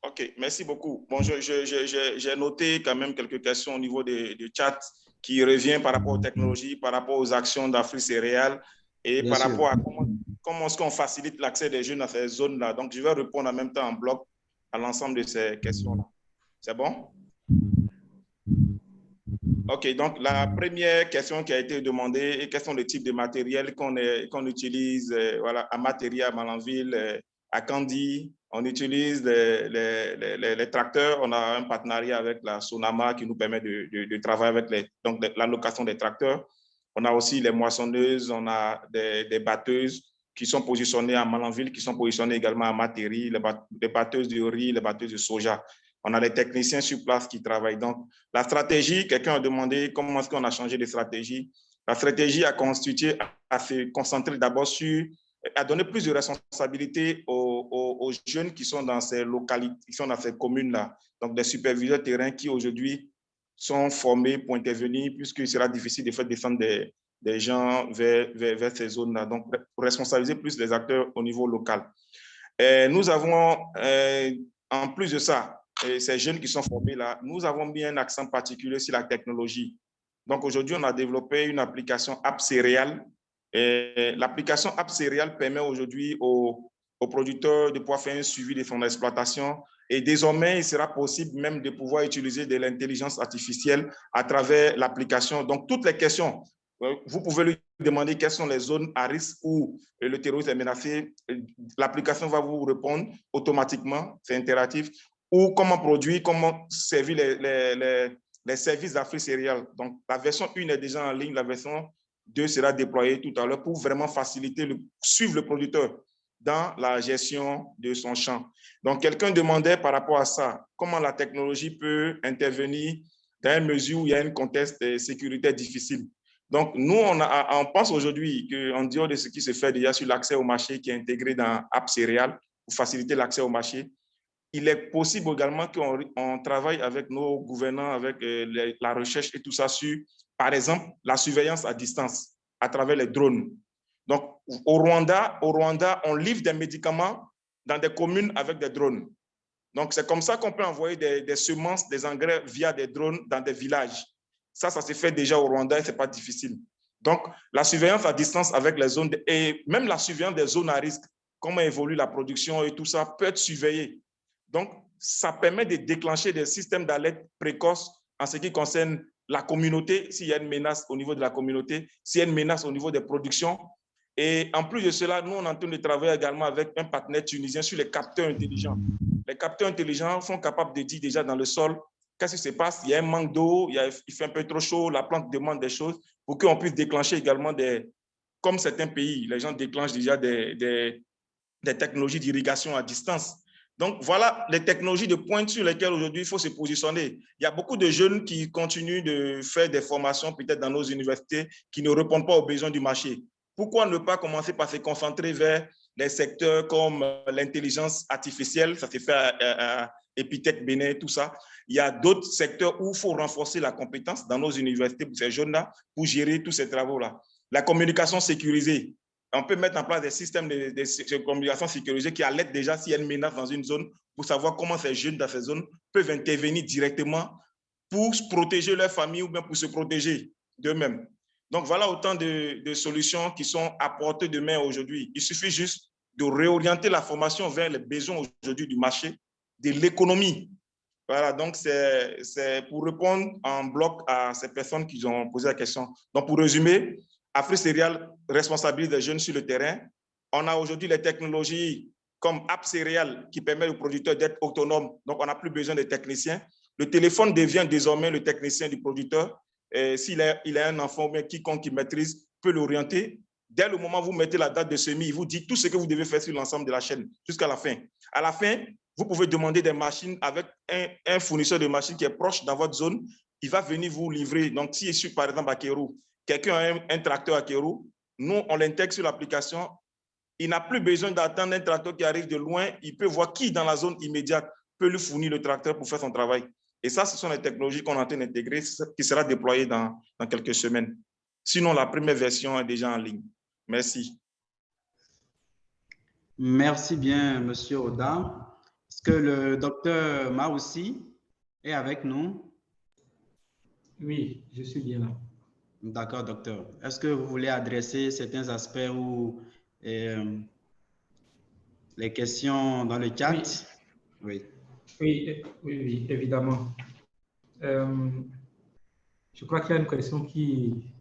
OK, merci beaucoup. Bon, j'ai noté quand même quelques questions au niveau du chat qui revient par rapport aux technologies, par rapport aux actions d'Afrique céréales et Bien par sûr. rapport à comment est-ce qu'on facilite l'accès des jeunes à ces zones-là. Donc, je vais répondre en même temps en bloc à l'ensemble de ces questions-là. C'est bon? OK, donc la première question qui a été demandée est quels sont les types de matériel qu'on utilise voilà, à Matéria, à Malanville, à Kandi. On utilise les tracteurs. On a un partenariat avec la Sonama qui nous permet de travailler avec la location des tracteurs. On a aussi les moissonneuses, on a des batteuses qui sont positionnées à Malanville, qui sont positionnées également à Matéri, les batteuses de riz, les batteuses de soja. On a les techniciens sur place qui travaillent. Donc, la stratégie, quelqu'un a demandé comment est-ce qu'on a changé de stratégie. La stratégie a constitué à se concentrer d'abord sur, à donner plus de responsabilités aux jeunes qui sont dans ces localités, qui sont dans ces communes-là. Donc, des superviseurs terrain qui aujourd'hui sont formés pour intervenir, puisqu'il sera difficile de faire descendre des gens vers ces zones-là. Donc, pour responsabiliser plus les acteurs au niveau local. Et nous avons, en plus de ça, ces jeunes qui sont formés là, nous avons mis un accent particulier sur la technologie. Donc aujourd'hui, on a développé une application App Céréales. L'application App Céréales permet aujourd'hui aux producteurs de pouvoir faire un suivi de son exploitation. Et désormais, il sera possible même de pouvoir utiliser de l'intelligence artificielle à travers l'application. Donc toutes les questions, vous pouvez lui demander quelles sont les zones à risque où le terrorisme est menacé. L'application va vous répondre automatiquement, c'est interactif. Ou comment produire, comment servir les services d'Afrique céréales. Donc, la version 1 est déjà en ligne, la version 2 sera déployée tout à l'heure pour vraiment faciliter, suivre le producteur dans la gestion de son champ. Donc, quelqu'un demandait par rapport à ça, comment la technologie peut intervenir dans une mesure où il y a un contexte sécuritaire difficile. Donc, nous, on pense aujourd'hui qu'en dehors de ce qui se fait déjà sur l'accès au marché qui est intégré dans App Céréales pour faciliter l'accès au marché, il est possible également qu'on travaille avec nos gouvernants, avec la recherche et tout ça sur, par exemple, la surveillance à distance à travers les drones. Donc, au Rwanda, on livre des médicaments dans des communes avec des drones. Donc, c'est comme ça qu'on peut envoyer des semences, des engrais via des drones dans des villages. Ça se fait déjà au Rwanda et ce n'est pas difficile. Donc, la surveillance à distance avec les zones, et même la surveillance des zones à risque, comment évolue la production et tout ça, peut être surveillé. Donc, ça permet de déclencher des systèmes d'alerte précoces en ce qui concerne la communauté, s'il y a une menace au niveau de la communauté, s'il y a une menace au niveau des productions. Et en plus de cela, nous, on est en train de travailler également avec un partenaire tunisien sur les capteurs intelligents. Les capteurs intelligents sont capables de dire déjà dans le sol qu'est-ce qui se passe. Il y a un manque d'eau, il fait un peu trop chaud, la plante demande des choses pour qu'on puisse déclencher également comme certains pays, les gens déclenchent déjà des technologies d'irrigation à distance. Donc, voilà les technologies de pointe sur lesquelles aujourd'hui il faut se positionner. Il y a beaucoup de jeunes qui continuent de faire des formations peut-être dans nos universités qui ne répondent pas aux besoins du marché. Pourquoi ne pas commencer par se concentrer vers les secteurs comme l'intelligence artificielle, ça s'est fait à Epitech, Bénin, tout ça. Il y a d'autres secteurs où il faut renforcer la compétence dans nos universités pour ces jeunes-là, pour gérer tous ces travaux-là. La communication sécurisée. On peut mettre en place des systèmes de communication sécurisée qui alertent déjà s'il y a une menace dans une zone pour savoir comment ces jeunes dans ces zones peuvent intervenir directement pour protéger leur famille ou bien pour se protéger d'eux-mêmes. Donc, voilà autant de solutions qui sont à portée de main aujourd'hui. Il suffit juste de réorienter la formation vers les besoins aujourd'hui du marché, de l'économie. Voilà, donc c'est pour répondre en bloc à ces personnes qui ont posé la question. Donc, pour résumer, Afrique Céréales responsabilise les jeunes sur le terrain. On a aujourd'hui les technologies comme App Céréales qui permet aux producteurs d'être autonomes. Donc, on n'a plus besoin de techniciens. Le téléphone devient désormais le technicien du producteur. S'il a un enfant ou bien quiconque qui maîtrise peut l'orienter. Dès le moment où vous mettez la date de semis, il vous dit tout ce que vous devez faire sur l'ensemble de la chaîne jusqu'à la fin. À la fin, vous pouvez demander des machines avec un fournisseur de machines qui est proche dans votre zone. Il va venir vous livrer. Donc, si je suis par exemple à Kérou, quelqu'un a un tracteur à Kérou, nous, on l'intègre sur l'application. Il n'a plus besoin d'attendre un tracteur qui arrive de loin. Il peut voir qui dans la zone immédiate peut lui fournir le tracteur pour faire son travail. Et ça, ce sont les technologies qu'on est en train d'intégrer, qui sera déployée dans quelques semaines. Sinon, la première version est déjà en ligne. Merci. Merci bien, Monsieur Oda. Est-ce que le docteur Maoussi est avec nous? Oui, je suis bien là. D'accord, docteur. Est-ce que vous voulez adresser certains aspects ou les questions dans le chat? Oui, oui, évidemment. Je crois qu'il y a une question qui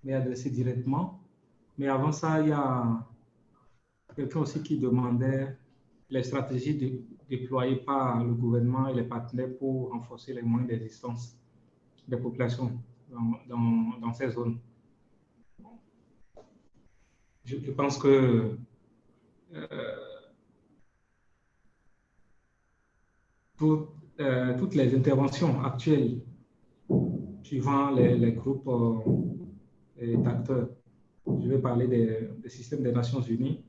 m'est adressée directement. Mais avant ça, il y a quelqu'un aussi qui demandait les stratégies déployées par le gouvernement et les partenaires pour renforcer les moyens d'existence des populations dans ces zones. Je pense que toutes les interventions actuelles suivant les groupes d'acteurs, je vais parler des systèmes des Nations Unies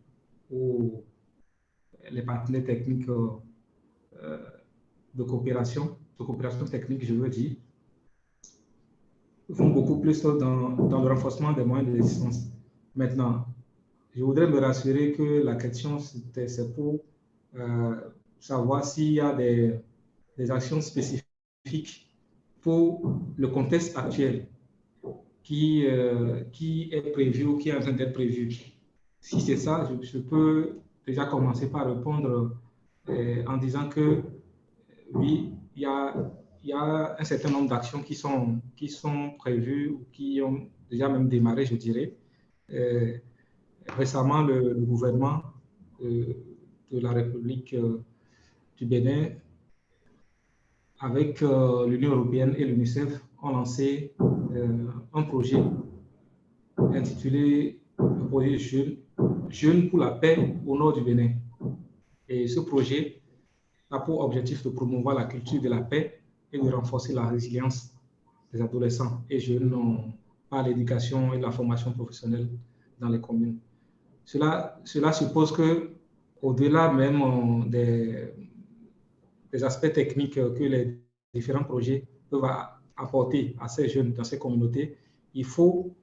ou les partenaires techniques de coopération technique, je veux dire, font beaucoup plus dans le renforcement des moyens d'existence. Maintenant, je voudrais me rassurer que la question, c'est pour savoir s'il y a des actions spécifiques pour le contexte actuel qui est prévu ou qui est en train d'être prévu. Si c'est ça, je peux déjà commencer par répondre en disant que oui, il y a un certain nombre d'actions qui sont prévues ou qui ont déjà même démarré, je dirais. Récemment, le gouvernement de la République du Bénin, avec l'Union européenne et l'UNICEF, ont lancé un projet intitulé le projet Jeunes pour la paix au nord du Bénin. Et ce projet a pour objectif de promouvoir la culture de la paix et de renforcer la résilience des adolescents et jeunes par l'éducation et la formation professionnelle dans les communes. Cela suppose que, au-delà même des aspects techniques que les différents projets peuvent apporter à ces jeunes dans ces communautés, il faut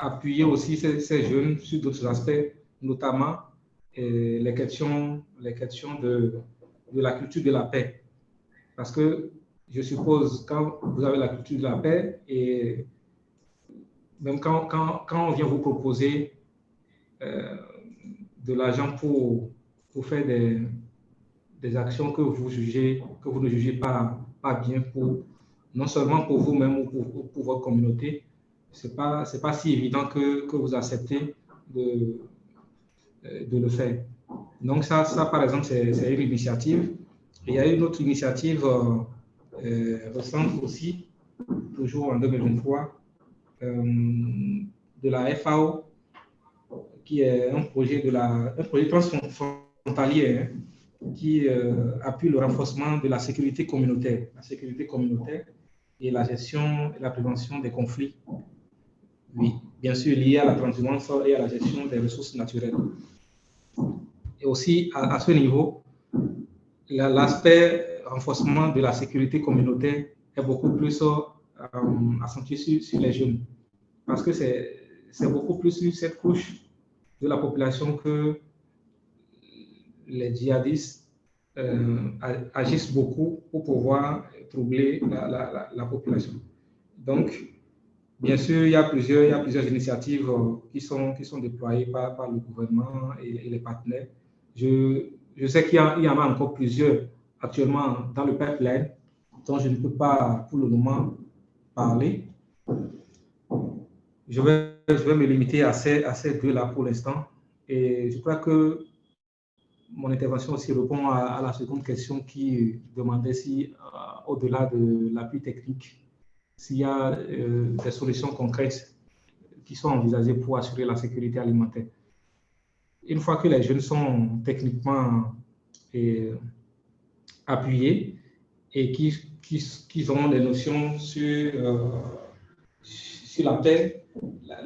appuyer aussi ces jeunes sur d'autres aspects, notamment les questions de la culture de la paix. Parce que je suppose, quand vous avez la culture de la paix, et même quand on vient vous proposer de l'argent pour faire des actions que vous ne jugez pas bien, non seulement pour vous-même ou pour votre communauté, c'est pas si évident que vous acceptez de le faire. Donc ça par exemple, c'est une initiative. Et il y a une autre initiative récente aussi, toujours en 2023, de la FAO, qui est un projet transfrontalier, hein, qui appuie le renforcement de la sécurité communautaire et la gestion et la prévention des conflits. Oui, bien sûr lié à la transhumance et à la gestion des ressources naturelles. Et aussi, à ce niveau, l'aspect renforcement de la sécurité communautaire est beaucoup plus accentué sur les jeunes. Parce que c'est beaucoup plus sur cette couche de la population que les djihadistes agissent beaucoup pour pouvoir troubler la population. Donc, bien sûr, il y a plusieurs initiatives qui sont déployées par le gouvernement et les partenaires. Je sais qu'il y en a encore plusieurs actuellement dans le pipeline dont je ne peux pas pour le moment parler. Je vais me limiter à ces deux-là pour l'instant. Et je crois que mon intervention aussi répond à la seconde question qui demandait si, au-delà de l'appui technique, s'il y a des solutions concrètes qui sont envisagées pour assurer la sécurité alimentaire. Une fois que les jeunes sont techniquement appuyés et qu'ils auront des notions sur la paix,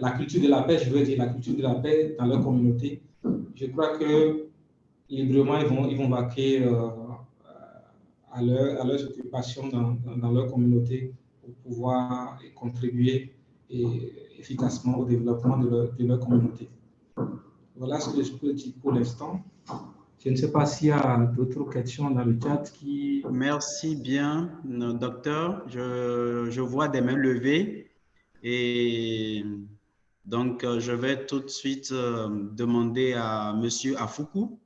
la culture de la paix, je veux dire la culture de la paix dans leur communauté. Je crois que librement, ils vont vaquer à leurs occupations dans leur communauté pour pouvoir contribuer efficacement au développement de leur communauté. Voilà ce que je peux dire pour l'instant. Je ne sais pas s'il y a d'autres questions dans le chat qui... Merci bien, docteur. Je vois des mains levées et donc je vais tout de suite demander à Monsieur Afoukou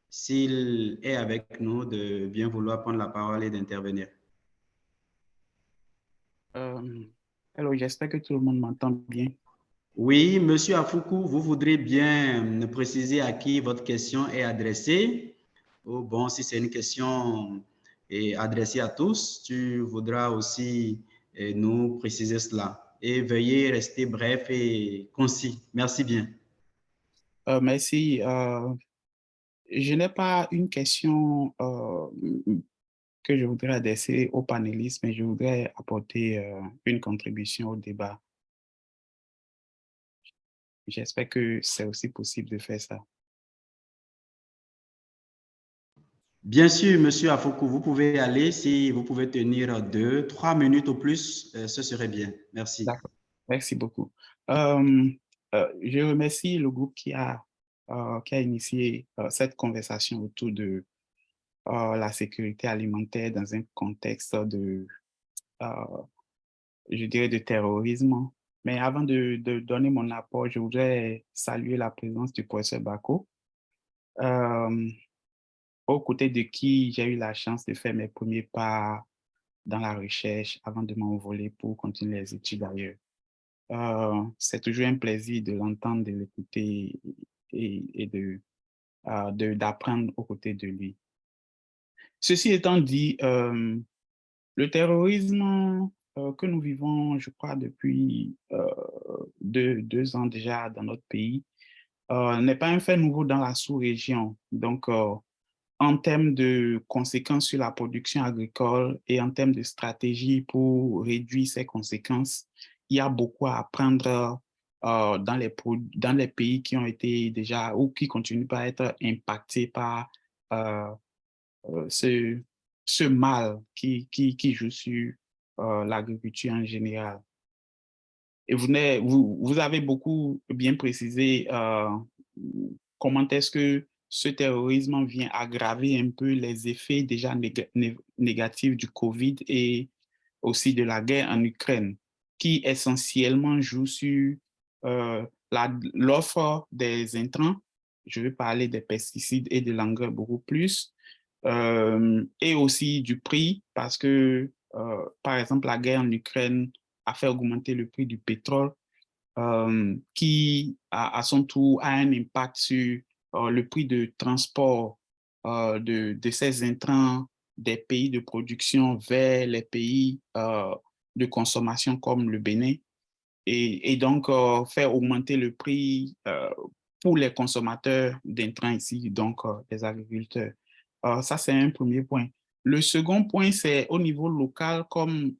s'il est avec nous de bien vouloir prendre la parole et d'intervenir. Alors, j'espère que tout le monde m'entend bien. Oui, Monsieur Afoukou, vous voudrez bien me préciser à qui votre question est adressée? Oh, bon, si c'est une question adressée à tous, tu voudras aussi nous préciser cela. Et veuillez rester bref et concis. Merci bien. Merci. Je n'ai pas une question que je voudrais adresser aux panélistes, mais je voudrais apporter une contribution au débat. J'espère que c'est aussi possible de faire ça. Bien sûr, Monsieur Afoukou, vous pouvez aller. Si vous pouvez tenir 2-3 minutes au plus, ce serait bien. Merci. D'accord. Merci beaucoup. Je remercie le groupe qui a initié cette conversation autour de la sécurité alimentaire dans un contexte de, je dirais, de terrorisme. Mais avant de donner mon apport, je voudrais saluer la présence du professeur Bako, aux côtés de qui j'ai eu la chance de faire mes premiers pas dans la recherche avant de m'envoler pour continuer les études ailleurs. C'est toujours un plaisir de l'entendre, de l'écouter et d'apprendre aux côtés de lui. Ceci étant dit, le terrorisme que nous vivons, je crois, depuis 2 ans déjà dans notre pays, n'est pas un fait nouveau dans la sous-région. Donc, en termes de conséquences sur la production agricole et en termes de stratégie pour réduire ces conséquences, il y a beaucoup à apprendre dans les pays qui ont été déjà ou qui continuent à être impactés par ce mal qui joue sur l'agriculture en général. Et vous avez beaucoup bien précisé comment est-ce que ce terrorisme vient aggraver un peu les effets déjà négatifs du Covid et aussi de la guerre en Ukraine, qui essentiellement joue sur l'offre des intrants. Je vais parler des pesticides et de l'engrais beaucoup plus, et aussi du prix, parce que, par exemple, la guerre en Ukraine a fait augmenter le prix du pétrole, qui, à son tour, a un impact sur le prix de transport de ces intrants des pays de production vers les pays de consommation comme le Bénin, et donc faire augmenter le prix pour les consommateurs d'intrants ici, donc les agriculteurs. Ça, c'est un premier point. Le second point, c'est au niveau local, comme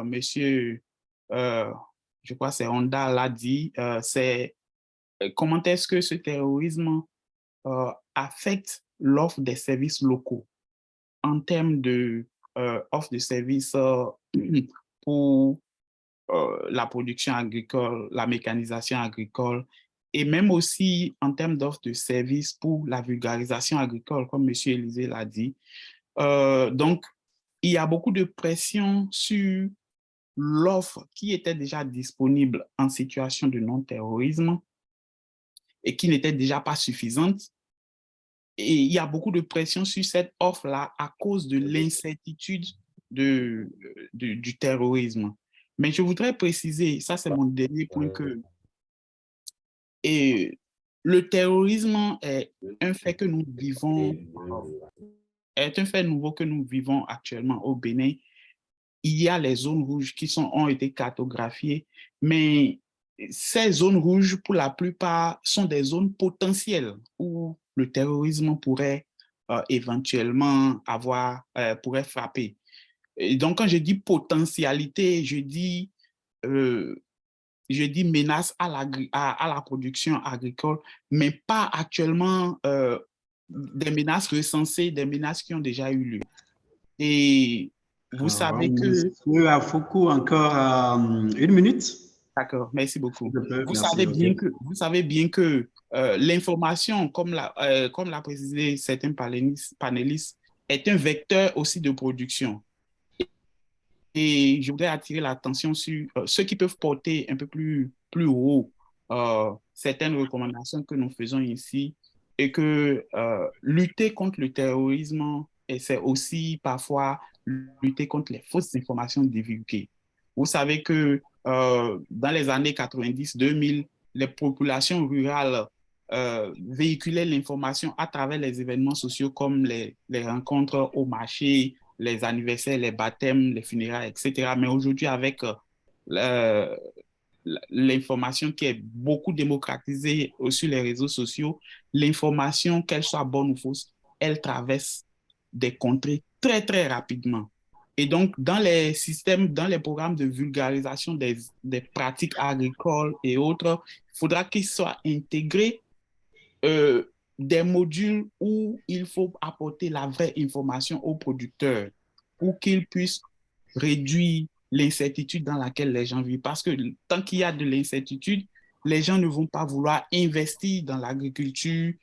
monsieur, je crois que c'est Honda l'a dit, c'est comment est-ce que ce terrorisme affecte l'offre des services locaux en termes de offre de services pour la production agricole, la mécanisation agricole, et même aussi en termes d'offres de services pour la vulgarisation agricole, comme M. Élisée l'a dit. Donc, il y a beaucoup de pression sur l'offre qui était déjà disponible en situation de non-terrorisme et qui n'était déjà pas suffisante. Et il y a beaucoup de pression sur cette offre-là à cause de l'incertitude du terrorisme. Mais je voudrais préciser, ça c'est mon dernier point, que le terrorisme est un fait que nous vivons, est un fait nouveau que nous vivons actuellement au Bénin. Il y a les zones rouges qui ont été cartographiées, mais ces zones rouges, pour la plupart, sont des zones potentielles où le terrorisme pourrait éventuellement pourrait frapper. Et donc, quand je dis potentialité, je dis menace à la production agricole, mais pas actuellement des menaces recensées, des menaces qui ont déjà eu lieu. Et vous savez que... Monsieur Afoko, encore 1 minute. D'accord, merci beaucoup. Vous Merci, savez bien que l'information, comme l'a précisé certains panélistes, est un vecteur aussi de production. Et je voudrais attirer l'attention sur ceux qui peuvent porter un peu plus haut certaines recommandations que nous faisons ici, et que lutter contre le terrorisme, c'est aussi parfois lutter contre les fausses informations divulguées. Vous savez que dans les années 90-2000, les populations rurales véhiculaient l'information à travers les événements sociaux comme les rencontres au marché, les anniversaires, les baptêmes, les funérailles, etc. Mais aujourd'hui, avec l'information qui est beaucoup démocratisée sur les réseaux sociaux, l'information, qu'elle soit bonne ou fausse, elle traverse des contrées très, très rapidement. Et donc, dans les systèmes, dans les programmes de vulgarisation des pratiques agricoles et autres, il faudra qu'ils soient intégrés des modules où il faut apporter la vraie information aux producteurs pour qu'ils puissent réduire l'incertitude dans laquelle les gens vivent. Parce que tant qu'il y a de l'incertitude, les gens ne vont pas vouloir investir dans l'agriculture,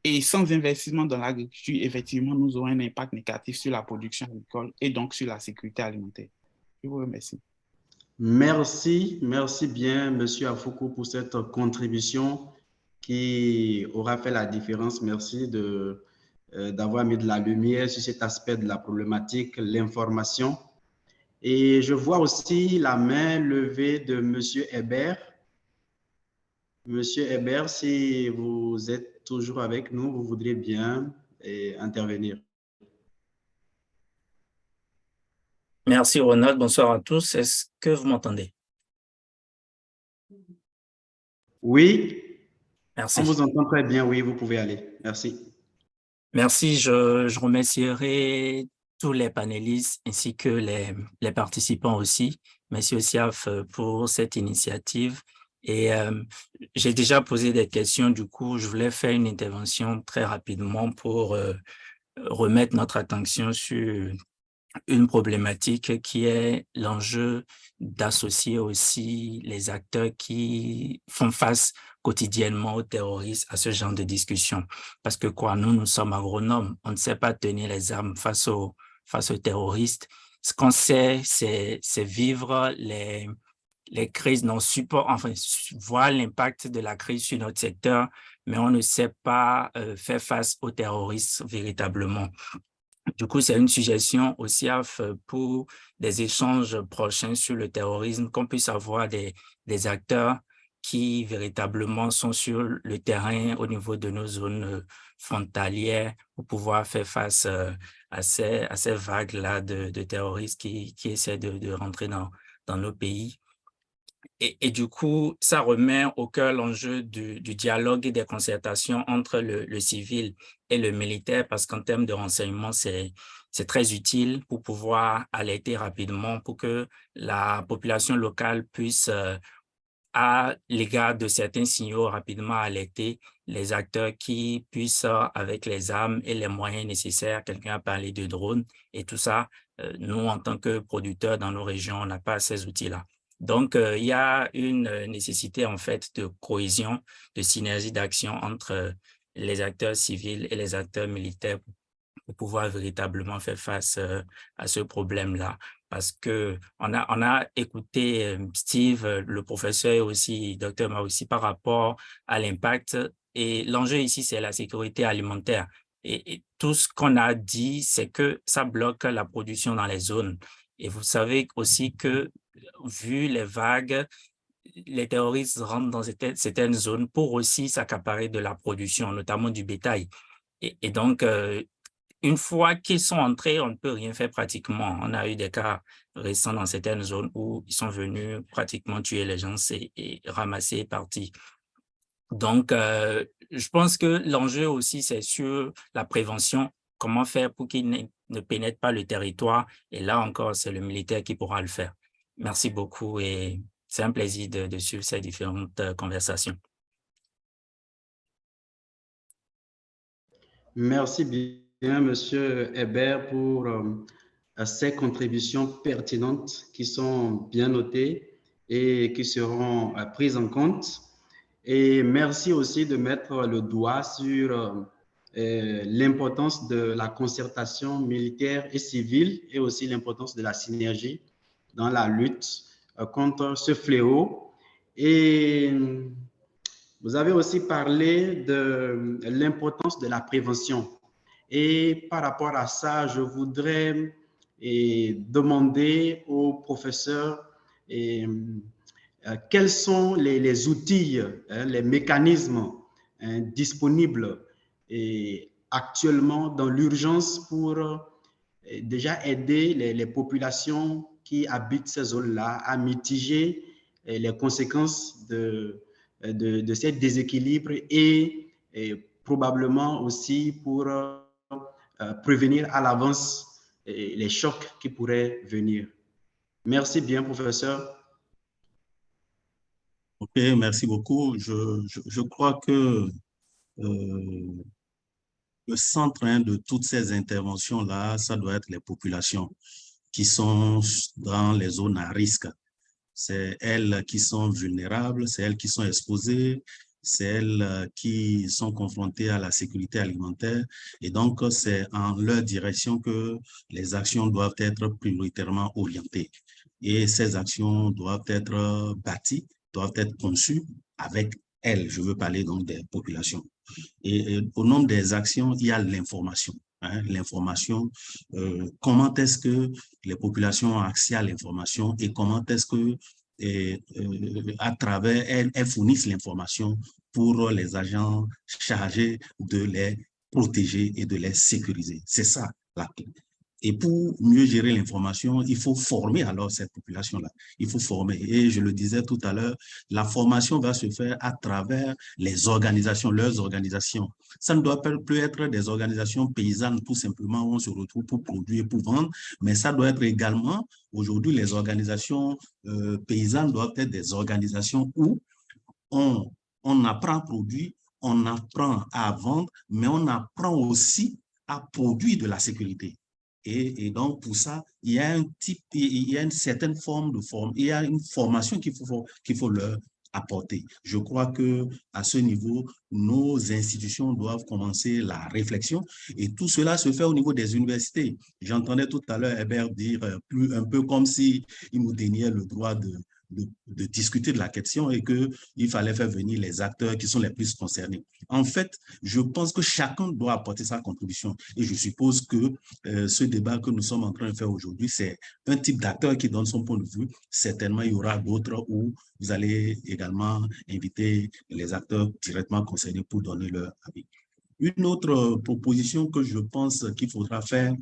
et sans investissement dans l'agriculture, effectivement, nous aurons un impact négatif sur la production agricole et donc sur la sécurité alimentaire. Je vous remercie. Merci bien, Monsieur Afoko, pour cette contribution qui aura fait la différence. Merci d'avoir mis de la lumière sur cet aspect de la problématique, l'information. Et je vois aussi la main levée de Monsieur Hébert. Monsieur Hébert, si vous êtes toujours avec nous, vous voudriez bien intervenir. Merci Ronald, bonsoir à tous. Est-ce que vous m'entendez? Oui. Merci. On vous entend très bien, oui, vous pouvez aller. Merci. Merci, je remercierai tous les panélistes ainsi que les participants aussi. Merci aussi pour cette initiative. Et j'ai déjà posé des questions, du coup, je voulais faire une intervention très rapidement pour remettre notre attention sur une problématique qui est l'enjeu d'associer aussi les acteurs qui font face quotidiennement aux terroristes à ce genre de discussion. Parce que nous sommes agronomes, on ne sait pas tenir les armes face aux terroristes. Ce qu'on sait, c'est vivre les crises, voir l'impact de la crise sur notre secteur, mais on ne sait pas faire face aux terroristes véritablement. Du coup, c'est une suggestion aussi pour des échanges prochains sur le terrorisme, qu'on puisse avoir des acteurs qui véritablement sont sur le terrain au niveau de nos zones frontalières pour pouvoir faire face à ces vagues-là de terroristes qui essaient de rentrer dans nos pays. Et du coup, ça remet au cœur l'enjeu du dialogue et des concertations entre le civil et le militaire, parce qu'en termes de renseignement, c'est très utile pour pouvoir alerter rapidement, pour que la population locale puisse, à l'égard de certains signaux, rapidement alerter les acteurs qui puissent, avec les armes et les moyens nécessaires, quelqu'un a parlé de drones et tout ça, nous, en tant que producteurs dans nos régions, on n'a pas ces outils-là. Donc, il y a une nécessité, en fait, de cohésion, de synergie d'action entre les acteurs civils et les acteurs militaires pour pouvoir véritablement faire face à ce problème-là. Parce que on a écouté Steve, le professeur, et aussi Dr. Ma aussi, par rapport à l'impact. Et l'enjeu ici, c'est la sécurité alimentaire. Et tout ce qu'on a dit, c'est que ça bloque la production dans les zones. Et vous savez aussi que, vu les vagues, les terroristes rentrent dans certaines zones pour aussi s'accaparer de la production, notamment du bétail. Et donc, une fois qu'ils sont entrés, on ne peut rien faire pratiquement. On a eu des cas récents dans certaines zones où ils sont venus pratiquement tuer les gens et ramasser et partir. Donc, je pense que l'enjeu aussi, c'est sur la prévention comment faire pour qu'ils ne pénètrent pas le territoire. Et là encore, c'est le militaire qui pourra le faire. Merci beaucoup et c'est un plaisir de suivre ces différentes conversations. Merci bien, Monsieur Hébert, pour ces contributions pertinentes qui sont bien notées et qui seront prises en compte. Et merci aussi de mettre le doigt sur l'importance de la concertation militaire et civile et aussi l'importance de la synergie dans la lutte contre ce fléau. Et vous avez aussi parlé de l'importance de la prévention. Et par rapport à ça, je voudrais demander au professeur quels sont les outils, les mécanismes disponibles actuellement dans l'urgence pour déjà aider les populations qui habitent ces zones-là à mitiger les conséquences de ces déséquilibres et probablement aussi pour prévenir à l'avance les chocs qui pourraient venir. Merci bien, professeur. Ok, merci beaucoup. Je crois que le centre de toutes ces interventions-là, ça doit être les populations qui sont dans les zones à risque. C'est elles qui sont vulnérables, c'est elles qui sont exposées, c'est elles qui sont confrontées à la sécurité alimentaire. Et donc, c'est en leur direction que les actions doivent être prioritairement orientées. Et ces actions doivent être bâties, doivent être conçues avec elles. Je veux parler donc des populations. Et au nombre des actions, il y a l'information. L'information, comment est-ce que les populations ont accès à l'information et comment est-ce que à travers elles fournissent l'information pour les agents chargés de les protéger et de les sécuriser. C'est ça la clé. Et pour mieux gérer l'information, il faut former alors cette population-là. Il faut former. Et je le disais tout à l'heure, la formation va se faire à travers les organisations, leurs organisations. Ça ne doit plus être des organisations paysannes tout simplement où on se retrouve pour produire, pour vendre, mais ça doit être également, aujourd'hui, les organisations paysannes doivent être des organisations où on apprend à produire, on apprend à vendre, mais on apprend aussi à produire de la sécurité. Et donc, pour ça, il y a une certaine forme de il y a une formation qu'il faut leur apporter. Je crois qu'à ce niveau, nos institutions doivent commencer la réflexion et tout cela se fait au niveau des universités. J'entendais tout à l'heure Hébert dire un peu comme s'il nous déniait le droit de discuter de la question et qu'il fallait faire venir les acteurs qui sont les plus concernés. En fait, je pense que chacun doit apporter sa contribution et je suppose que ce débat que nous sommes en train de faire aujourd'hui, c'est un type d'acteur qui donne son point de vue. Certainement, il y aura d'autres où vous allez également inviter les acteurs directement concernés pour donner leur avis. Une autre proposition que je pense qu'il faudra faire,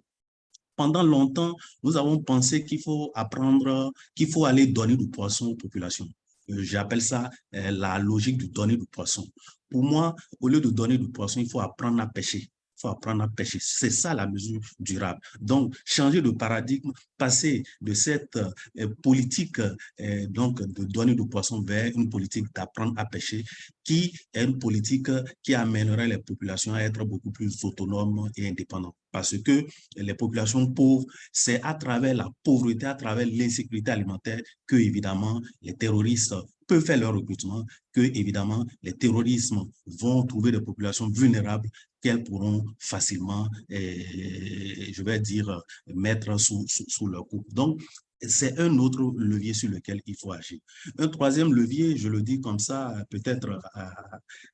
pendant longtemps, nous avons pensé qu'il faut apprendre, qu'il faut aller donner du poisson aux populations. J'appelle ça la logique du donner du poisson. Pour moi, au lieu de donner du poisson, il faut apprendre à pêcher. Il faut apprendre à pêcher. C'est ça la mesure durable. Donc, changer de paradigme, passer de cette politique donc de donner du poisson vers une politique d'apprendre à pêcher, qui est une politique qui amènerait les populations à être beaucoup plus autonomes et indépendantes. Parce que les populations pauvres, c'est à travers la pauvreté, à travers l'insécurité alimentaire que, évidemment, les terroristes peuvent faire leur recrutement, que, évidemment, les terrorismes vont trouver des populations vulnérables qu'elles pourront facilement, je vais dire, mettre sous leur coupe. Donc, c'est un autre levier sur lequel il faut agir. Un troisième levier, je le dis comme ça, peut-être,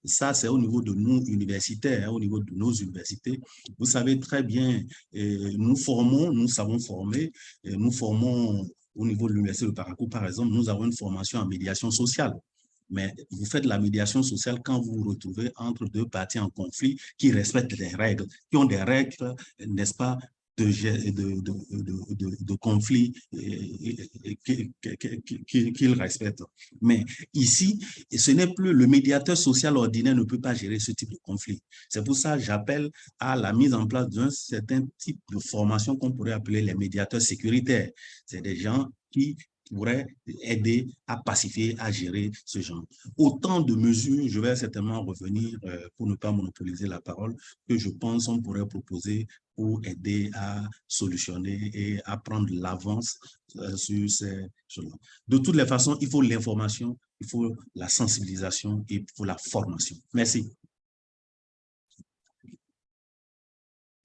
ça c'est au niveau de nous universitaires, au niveau de nos universités. Vous savez très bien, nous savons former, nous formons au niveau de l'Université de Parakou, par exemple, nous avons une formation en médiation sociale. Mais vous faites la médiation sociale quand vous vous retrouvez entre deux parties en conflit qui respectent les règles, qui ont des règles, n'est-ce pas, de conflits qu'ils respectent. Mais ici, ce n'est plus le médiateur social ordinaire ne peut pas gérer ce type de conflit. C'est pour ça que j'appelle à la mise en place d'un certain type de formation qu'on pourrait appeler les médiateurs sécuritaires. C'est des gens qui pourraient aider à pacifier, à gérer ce genre. Autant de mesures, je vais certainement revenir pour ne pas monopoliser la parole, que je pense qu'on pourrait proposer pour aider à solutionner et à prendre l'avance sur ces choses-là. De toutes les façons, il faut l'information, il faut la sensibilisation et il faut la formation. Merci.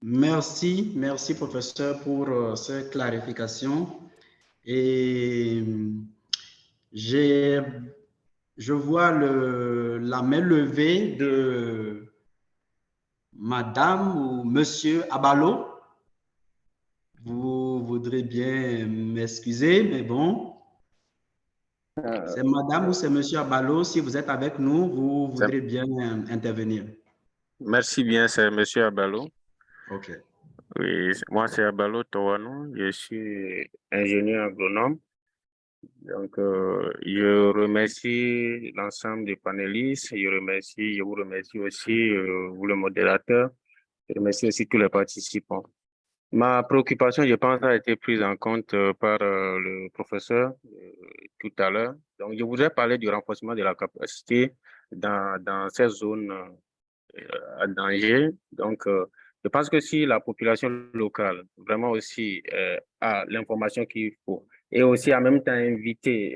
Merci, merci professeur pour ces clarifications. Et je vois la main levée de Madame ou Monsieur Abalo. Vous voudrez bien m'excuser, mais bon. C'est Madame ou c'est Monsieur Abalo. Si vous êtes avec nous, vous voudrez bien intervenir. Merci bien, c'est Monsieur Abalo. OK. Oui, moi c'est Abalo Towano, je suis ingénieur agronome. Donc, je remercie l'ensemble des panélistes, je vous remercie aussi, vous le modérateur, je remercie aussi tous les participants. Ma préoccupation, je pense, a été prise en compte par le professeur tout à l'heure. Donc, je voudrais parler du renforcement de la capacité dans ces zones à danger. Donc, je pense que si la population locale vraiment aussi a l'information qu'il faut et aussi en même temps inviter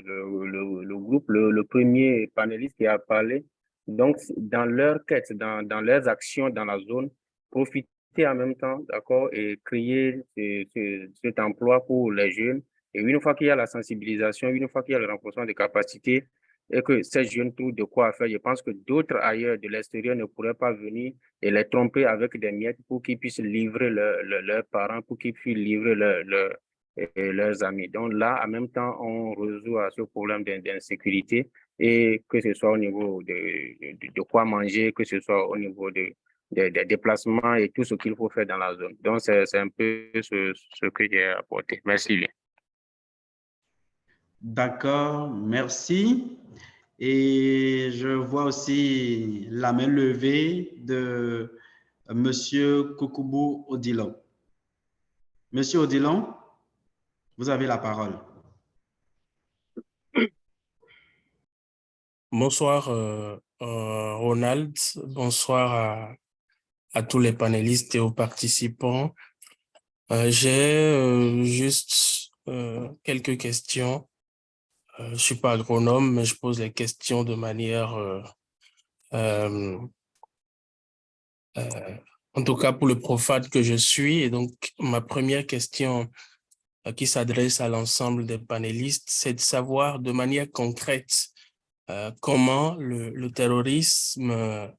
le groupe, le premier panéliste qui a parlé, donc dans leur quête, dans leurs actions dans la zone, profiter en même temps, d'accord, et créer cet emploi pour les jeunes. Et une fois qu'il y a la sensibilisation, une fois qu'il y a le renforcement des capacités, et que ces jeunes trouvent de quoi faire, je pense que d'autres ailleurs de l'extérieur ne pourraient pas venir et les tromper avec des miettes pour qu'ils puissent livrer leurs parents, pour qu'ils puissent livrer leurs amis. Donc là, en même temps, on résout à ce problème d'insécurité, et que ce soit au niveau de quoi manger, que ce soit au niveau des déplacements et tout ce qu'il faut faire dans la zone. Donc, c'est un peu ce que j'ai apporté. Merci bien. D'accord, merci. Et je vois aussi la main levée de Monsieur Kokubu Odilon. Monsieur Odilon, vous avez la parole. Bonsoir Ronald, bonsoir à tous les panélistes et aux participants. J'ai juste quelques questions. Je suis pas agronome, mais je pose les questions de manière, en tout cas pour le profane que je suis. Et donc, ma première question qui s'adresse à l'ensemble des panélistes, c'est de savoir de manière concrète comment le terrorisme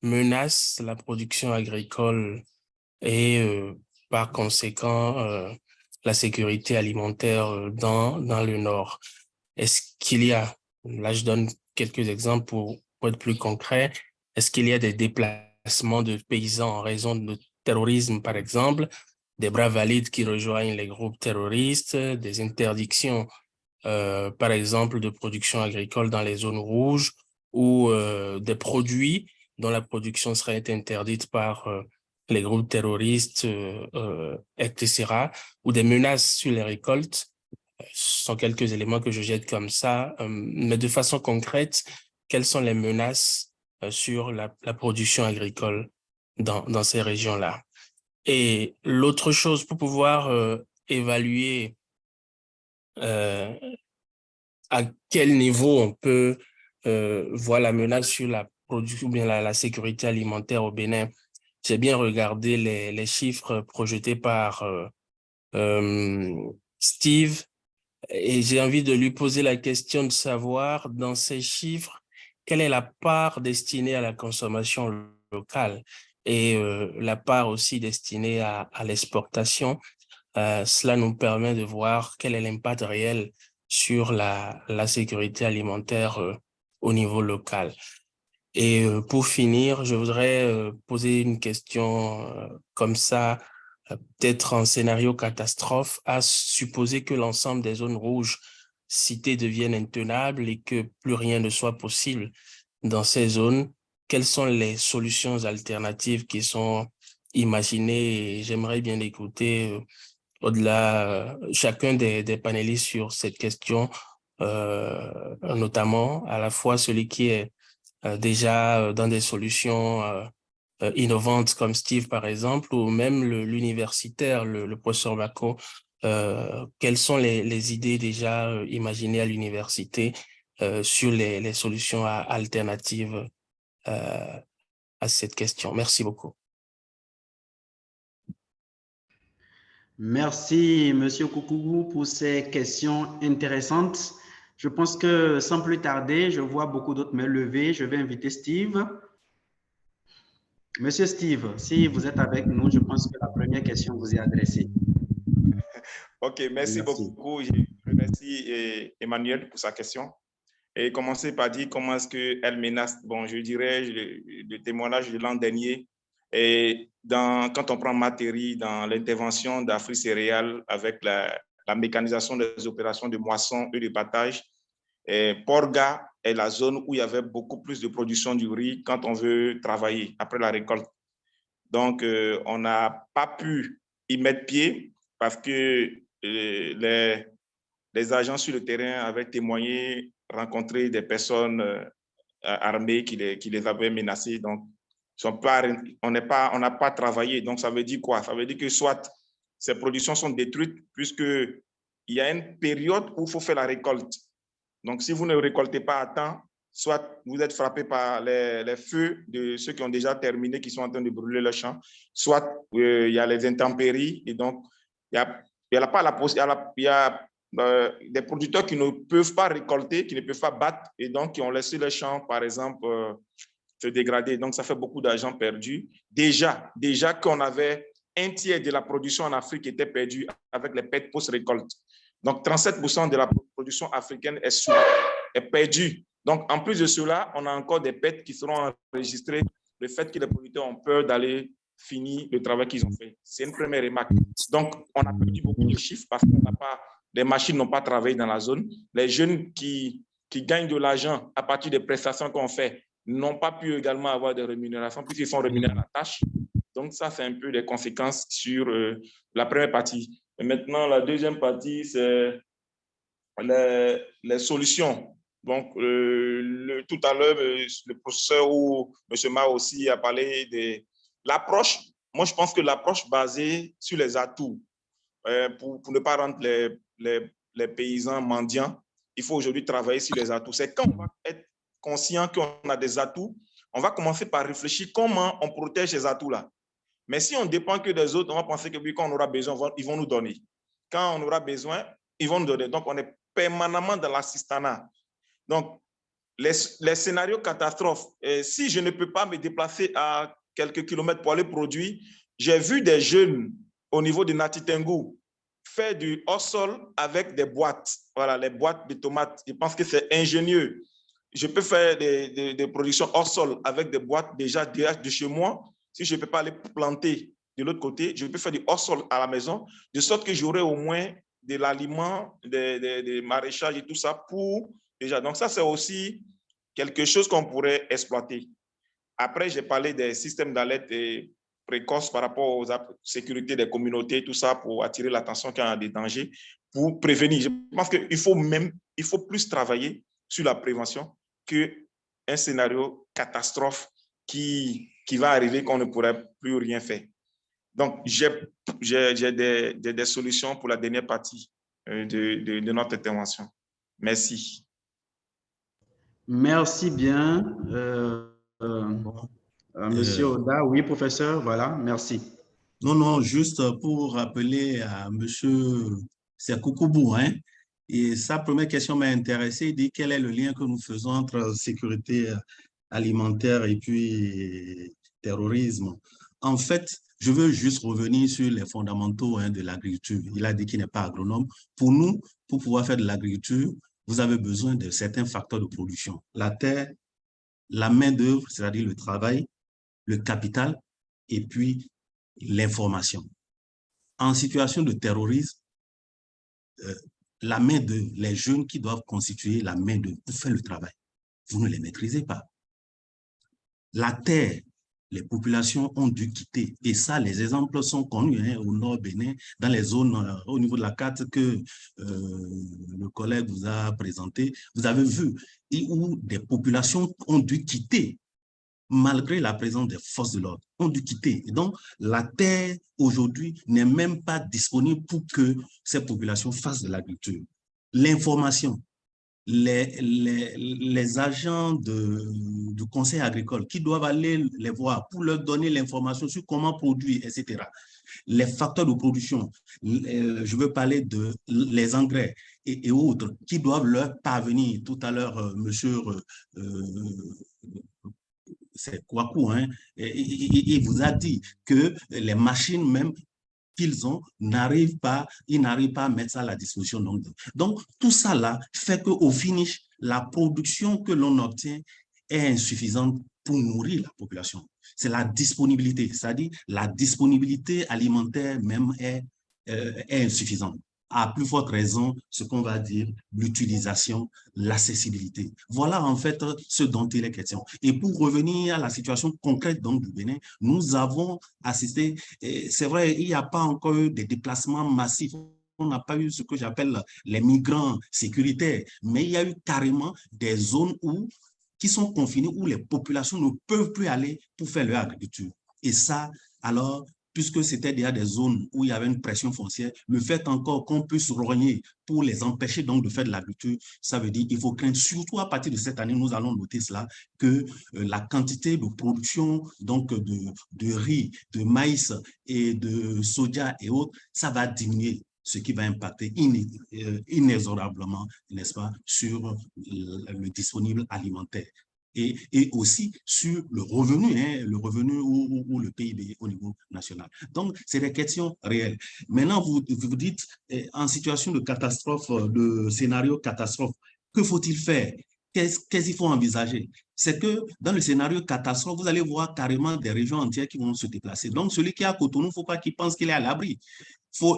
menace la production agricole et par conséquent la sécurité alimentaire dans le Nord. Est-ce qu'il y a, là je donne quelques exemples pour être plus concret, est-ce qu'il y a des déplacements de paysans en raison de terrorisme par exemple, des bras valides qui rejoignent les groupes terroristes, des interdictions par exemple de production agricole dans les zones rouges ou des produits dont la production serait interdite par les groupes terroristes, etc., ou des menaces sur les récoltes. Ce sont quelques éléments que je jette comme ça, mais de façon concrète, quelles sont les menaces sur la production agricole dans ces régions-là? Et l'autre chose, pour pouvoir évaluer à quel niveau on peut voir la menace sur la production ou bien la sécurité alimentaire au Bénin. J'ai bien regardé les chiffres projetés par Steve et j'ai envie de lui poser la question de savoir dans ces chiffres quelle est la part destinée à la consommation locale et la part aussi destinée à l'exportation. Cela nous permet de voir quel est l'impact réel sur la sécurité alimentaire au niveau local. Et pour finir, je voudrais poser une question comme ça peut-être en scénario catastrophe, à supposer que l'ensemble des zones rouges citées deviennent intenables et que plus rien ne soit possible dans ces zones, quelles sont les solutions alternatives qui sont imaginées? J'aimerais bien écouter au-delà chacun des panélistes sur cette question, notamment à la fois celui qui est déjà dans des solutions innovantes comme Steve par exemple, ou même l'universitaire, le professeur Bako. Quelles sont les idées déjà imaginées à l'université sur les solutions alternatives à cette question? Merci beaucoup. Merci, Monsieur Koukougou, pour ces questions intéressantes. Je pense que sans plus tarder, je vois beaucoup d'autres mains levées. Je vais inviter Steve. Monsieur Steve, si vous êtes avec nous, je pense que la première question vous est adressée. OK, merci beaucoup. Je remercie Emmanuel pour sa question. Et commencer par dire comment est-ce qu'elle menace, bon, je dirais, le témoignage de l'an dernier. Et quand on prend Matéri dans l'intervention d'Afrique céréales avec la mécanisation des opérations de moisson et de battage, Porga est la zone où il y avait beaucoup plus de production du riz quand on veut travailler après la récolte. Donc, on n'a pas pu y mettre pied parce que les agents sur le terrain avaient témoigné rencontrer des personnes armées qui les avaient menacées. Donc, on n'a pas travaillé. Donc, ça veut dire quoi? Ça veut dire que soit ces productions sont détruites puisqu'il y a une période où il faut faire la récolte. Donc, si vous ne récoltez pas à temps, soit vous êtes frappé par les feux de ceux qui ont déjà terminé, qui sont en train de brûler le champ, soit il y a les intempéries et donc il y a des producteurs qui ne peuvent pas récolter, qui ne peuvent pas battre et donc qui ont laissé le champ, par exemple, se dégrader. Donc, ça fait beaucoup d'argent perdu. Déjà qu'on avait un tiers de la production en Afrique qui était perdue avec les pertes post-récolte. Donc, 37% de la production africaine est perdue. Donc, en plus de cela, on a encore des pertes qui seront enregistrées. Le fait que les producteurs ont peur d'aller finir le travail qu'ils ont fait. C'est une première remarque. Donc, on a perdu beaucoup de chiffres parce que les machines n'ont pas travaillé dans la zone. Les jeunes qui gagnent de l'argent à partir des prestations qu'on fait n'ont pas pu également avoir de rémunération puisqu'ils sont rémunérés à la tâche. Donc, ça, c'est un peu des conséquences sur la première partie. Et maintenant, la deuxième partie, c'est les solutions. Donc, tout à l'heure, le professeur ou M. Ma aussi a parlé de l'approche. Moi, je pense que l'approche basée sur les atouts, pour ne pas rendre les paysans mendiants, il faut aujourd'hui travailler sur les atouts. C'est quand on va être conscient qu'on a des atouts, on va commencer par réfléchir comment on protège ces atouts-là. Mais si on dépend que des autres, on va penser que oui, quand on aura besoin, ils vont nous donner. Quand on aura besoin, ils vont nous donner. Donc, on est permanemment dans l'assistanat. Donc, les scénarios catastrophes, si je ne peux pas me déplacer à quelques kilomètres pour aller produire, j'ai vu des jeunes au niveau de Natitengu faire du hors-sol avec des boîtes. Voilà, les boîtes de tomates. Je pense que c'est ingénieux. Je peux faire des productions hors-sol avec des boîtes déjà de chez moi. Si je ne peux pas aller planter de l'autre côté, je peux faire du hors-sol à la maison, de sorte que j'aurai au moins de l'aliment, des maraîchages et tout ça pour déjà. Donc, ça, c'est aussi quelque chose qu'on pourrait exploiter. Après, j'ai parlé des systèmes d'alerte précoce par rapport aux sécurités des communautés, tout ça, pour attirer l'attention quand il y a des dangers, pour prévenir. Je pense qu'il faut plus travailler sur la prévention qu'un scénario catastrophe qui va arriver qu'on ne pourrait plus rien faire. Donc, j'ai des solutions pour la dernière partie de notre intervention. Merci. Merci bien, Monsieur Oda. Oui, professeur, voilà, merci. Non, juste pour rappeler à Monsieur Sekoukoubou, hein, et sa première question m'a intéressé, il dit quel est le lien que nous faisons entre sécurité alimentaire et puis terrorisme. En fait, je veux juste revenir sur les fondamentaux de l'agriculture. Il a dit qu'il n'est pas agronome. Pour nous, pour pouvoir faire de l'agriculture, vous avez besoin de certains facteurs de production. La terre, la main-d'œuvre, c'est-à-dire le travail, le capital, et puis l'information. en situation de terrorisme, les jeunes qui doivent constituer la main d'œuvre pour faire le travail, vous ne les maîtrisez pas. La terre, les populations ont dû quitter. Et ça, les exemples sont connus hein, au nord Bénin, dans les zones au niveau de la carte que le collègue vous a présenté. Vous avez vu où des populations ont dû quitter, malgré la présence des forces de l'ordre, ont dû quitter. Et donc, la terre, aujourd'hui, n'est même pas disponible pour que ces populations fassent de l'agriculture. L'information, les agents du conseil agricole qui doivent aller les voir pour leur donner l'information sur comment produire, etc. Les facteurs de production, je veux parler de les engrais et autres qui doivent leur parvenir. Tout à l'heure, monsieur c'est Kouakou, hein, il vous a dit que les machines même qu'ils ont ils n'arrivent pas à mettre ça à la disposition. Donc tout ça là fait qu'au finish, la production que l'on obtient est insuffisante pour nourrir la population. C'est la disponibilité, c'est-à-dire la disponibilité alimentaire même est insuffisante. À plus forte raison, ce qu'on va dire, l'utilisation, l'accessibilité. Voilà en fait ce dont il est question. Et pour revenir à la situation concrète donc, du Bénin, nous avons assisté, c'est vrai, il n'y a pas encore eu des déplacements massifs. On n'a pas eu ce que j'appelle les migrants sécuritaires, mais il y a eu carrément des zones qui sont confinées, où les populations ne peuvent plus aller pour faire leur agriculture. Et ça, alors, puisque c'était déjà des zones où il y avait une pression foncière, le fait encore qu'on puisse rogner pour les empêcher donc de faire de l'agriculture, ça veut dire qu'il faut craindre, surtout à partir de cette année, nous allons noter cela, que la quantité de production donc de riz, de maïs et de soja et autres, ça va diminuer, ce qui va impacter inexorablement, n'est-ce pas, sur le disponible alimentaire. Et aussi sur le revenu, hein, le revenu ou le PIB au niveau national. Donc, c'est des questions réelles. Maintenant, vous dites, en situation de catastrophe, de scénario catastrophe, que faut-il faire? Qu'est-ce qu'il faut envisager? C'est que dans le scénario catastrophe, vous allez voir carrément des régions entières qui vont se déplacer. Donc, celui qui est à Cotonou, il ne faut pas qu'il pense qu'il est à l'abri.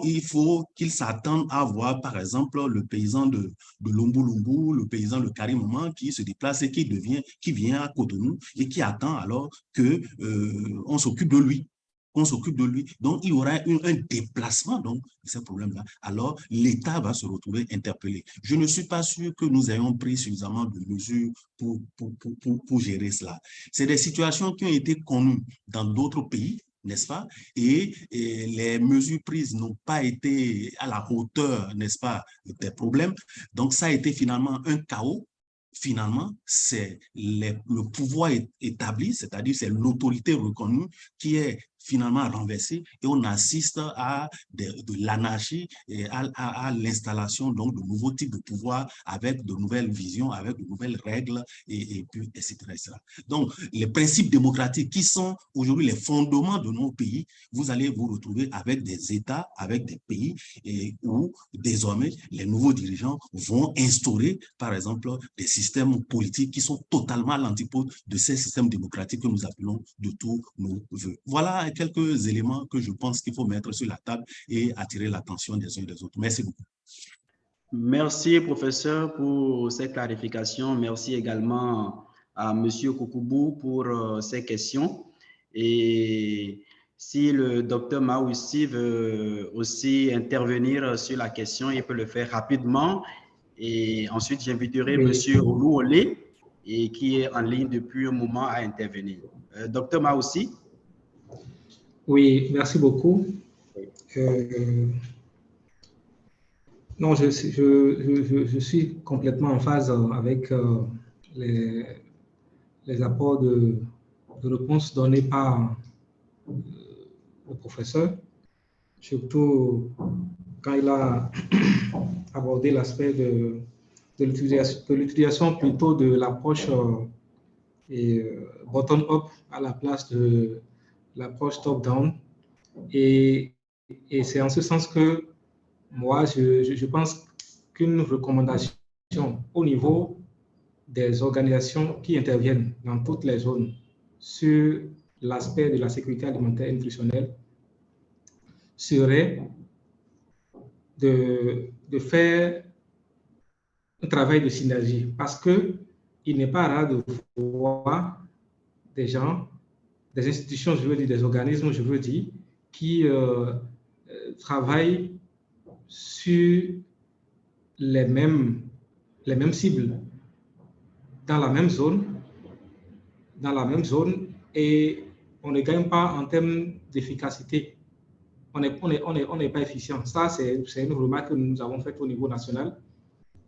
Il faut qu'il s'attende à voir, par exemple, le paysan de Lumbu, le paysan de Karimouman qui se déplace et qui vient à Cotonou et qui attend alors qu'on s'occupe de lui. Donc, il y aura un déplacement donc, de ces problèmes-là. Alors, l'État va se retrouver interpellé. Je ne suis pas sûr que nous ayons pris suffisamment de mesures pour gérer cela. C'est des situations qui ont été connues dans d'autres pays, n'est-ce pas? Et les mesures prises n'ont pas été à la hauteur, n'est-ce pas, des problèmes. Donc, ça a été finalement un chaos. Finalement, c'est le pouvoir établi, c'est-à-dire c'est l'autorité reconnue qui est finalement renversée et on assiste à de l'anarchie et à l'installation donc de nouveaux types de pouvoirs avec de nouvelles visions, avec de nouvelles règles et puis etc., etc. Donc, les principes démocratiques qui sont aujourd'hui les fondements de nos pays, vous allez vous retrouver avec des États, avec des pays où désormais les nouveaux dirigeants vont instaurer par exemple des systèmes politiques qui sont totalement à l'antipode de ces systèmes démocratiques que nous appelons de tous nos voeux. Voilà quelques éléments que je pense qu'il faut mettre sur la table et attirer l'attention des uns et des autres. Merci beaucoup. Merci, professeur, pour ces clarifications. Merci également à M. Koukoubou pour ces questions. Et si le docteur Maoussi veut aussi intervenir sur la question, il peut le faire rapidement. Et ensuite, j'inviterai M. Olou-Olé, qui est en ligne depuis un moment à intervenir. Docteur Maoussi. Oui, merci beaucoup. Non, je suis complètement en phase avec les apports de réponse donnés par le professeur, surtout quand il a abordé l'aspect de l'utilisation plutôt de l'approche bottom-up à la place de l'approche top-down. Et c'est en ce sens que moi, je pense qu'une recommandation au niveau des organisations qui interviennent dans toutes les zones sur l'aspect de la sécurité alimentaire et nutritionnelle serait de faire un travail de synergie, parce qu'il n'est pas rare de voir des gens, des institutions, je veux dire, des organismes, je veux dire, qui travaillent sur les mêmes cibles dans la même zone, et on ne gagne pas en termes d'efficacité. On n'est pas efficient. Ça, c'est une remarque que nous avons faite au niveau national.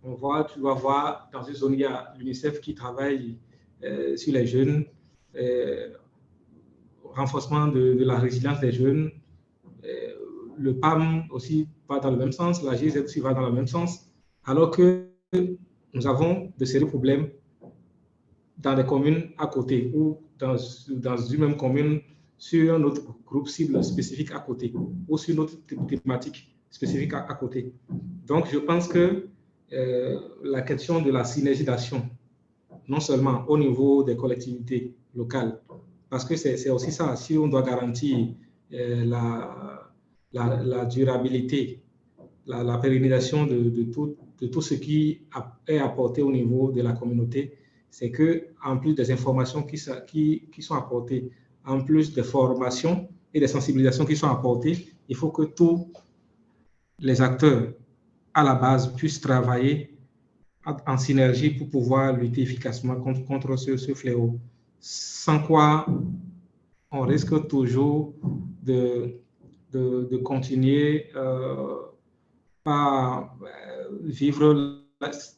Tu vas voir, dans une zone, il y a l'UNICEF qui travaille sur les jeunes, renforcement de la résilience des jeunes. Le PAM aussi va dans le même sens, la GIZ aussi va dans le même sens, alors que nous avons de sérieux problèmes dans des communes à côté ou dans une même commune sur un autre groupe cible spécifique à côté ou sur une autre thématique spécifique à côté. Donc, je pense que la question de la synergie d'action, non seulement au niveau des collectivités locales, parce que c'est aussi ça, si on doit garantir la durabilité, la pérennisation de tout ce qui est apporté au niveau de la communauté, c'est qu'en plus des informations qui sont apportées, en plus des formations et des sensibilisations qui sont apportées, il faut que tous les acteurs à la base puissent travailler en synergie pour pouvoir lutter efficacement contre ce fléau. Sans quoi, on risque toujours de continuer à vivre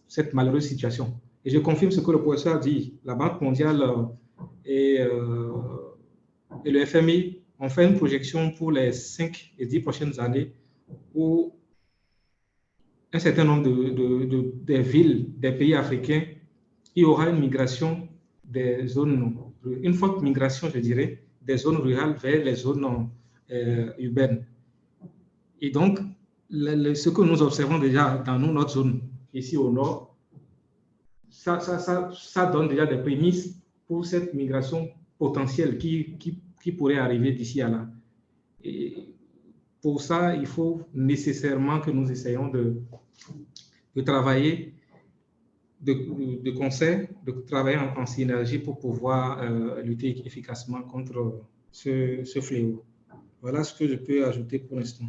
cette malheureuse situation. Et je confirme ce que le professeur dit. La Banque mondiale et le FMI ont fait une projection pour les 5 et 10 prochaines années où un certain nombre des villes, des pays africains, il y aura une migration des zones, une forte migration, je dirais, des zones rurales vers les zones urbaines. Et donc, ce que nous observons déjà dans notre zone, ici au nord, ça donne déjà des prémices pour cette migration potentielle qui pourrait arriver d'ici à là. Et pour ça, il faut nécessairement que nous essayions de travailler de concert, de travailler en synergie pour pouvoir lutter efficacement contre ce fléau. Voilà ce que je peux ajouter pour l'instant.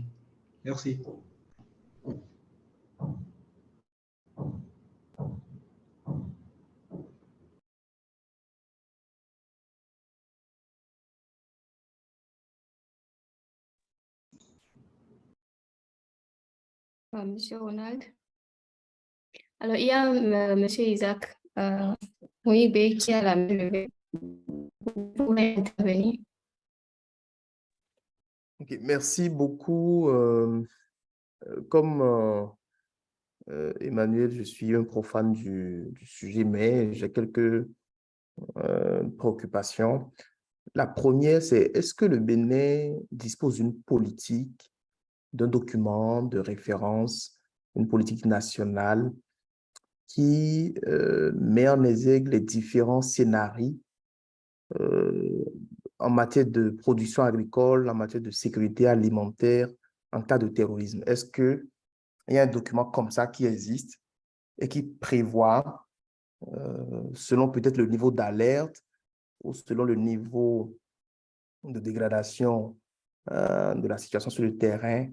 Merci. Monsieur Ronald. Alors, il y a Monsieur Isaac Ouibé qui a la main levée. Vous pouvez intervenir. Okay, merci beaucoup. Comme Emmanuel, je suis un profane du sujet, mais j'ai quelques préoccupations. La première, c'est est-ce que le Bénin dispose d'une politique, d'un document de référence, une politique nationale qui met en exergue les différents scénarios en matière de production agricole, en matière de sécurité alimentaire, en cas de terrorisme? Est-ce qu'il y a un document comme ça qui existe et qui prévoit, selon peut-être le niveau d'alerte ou selon le niveau de dégradation de la situation sur le terrain,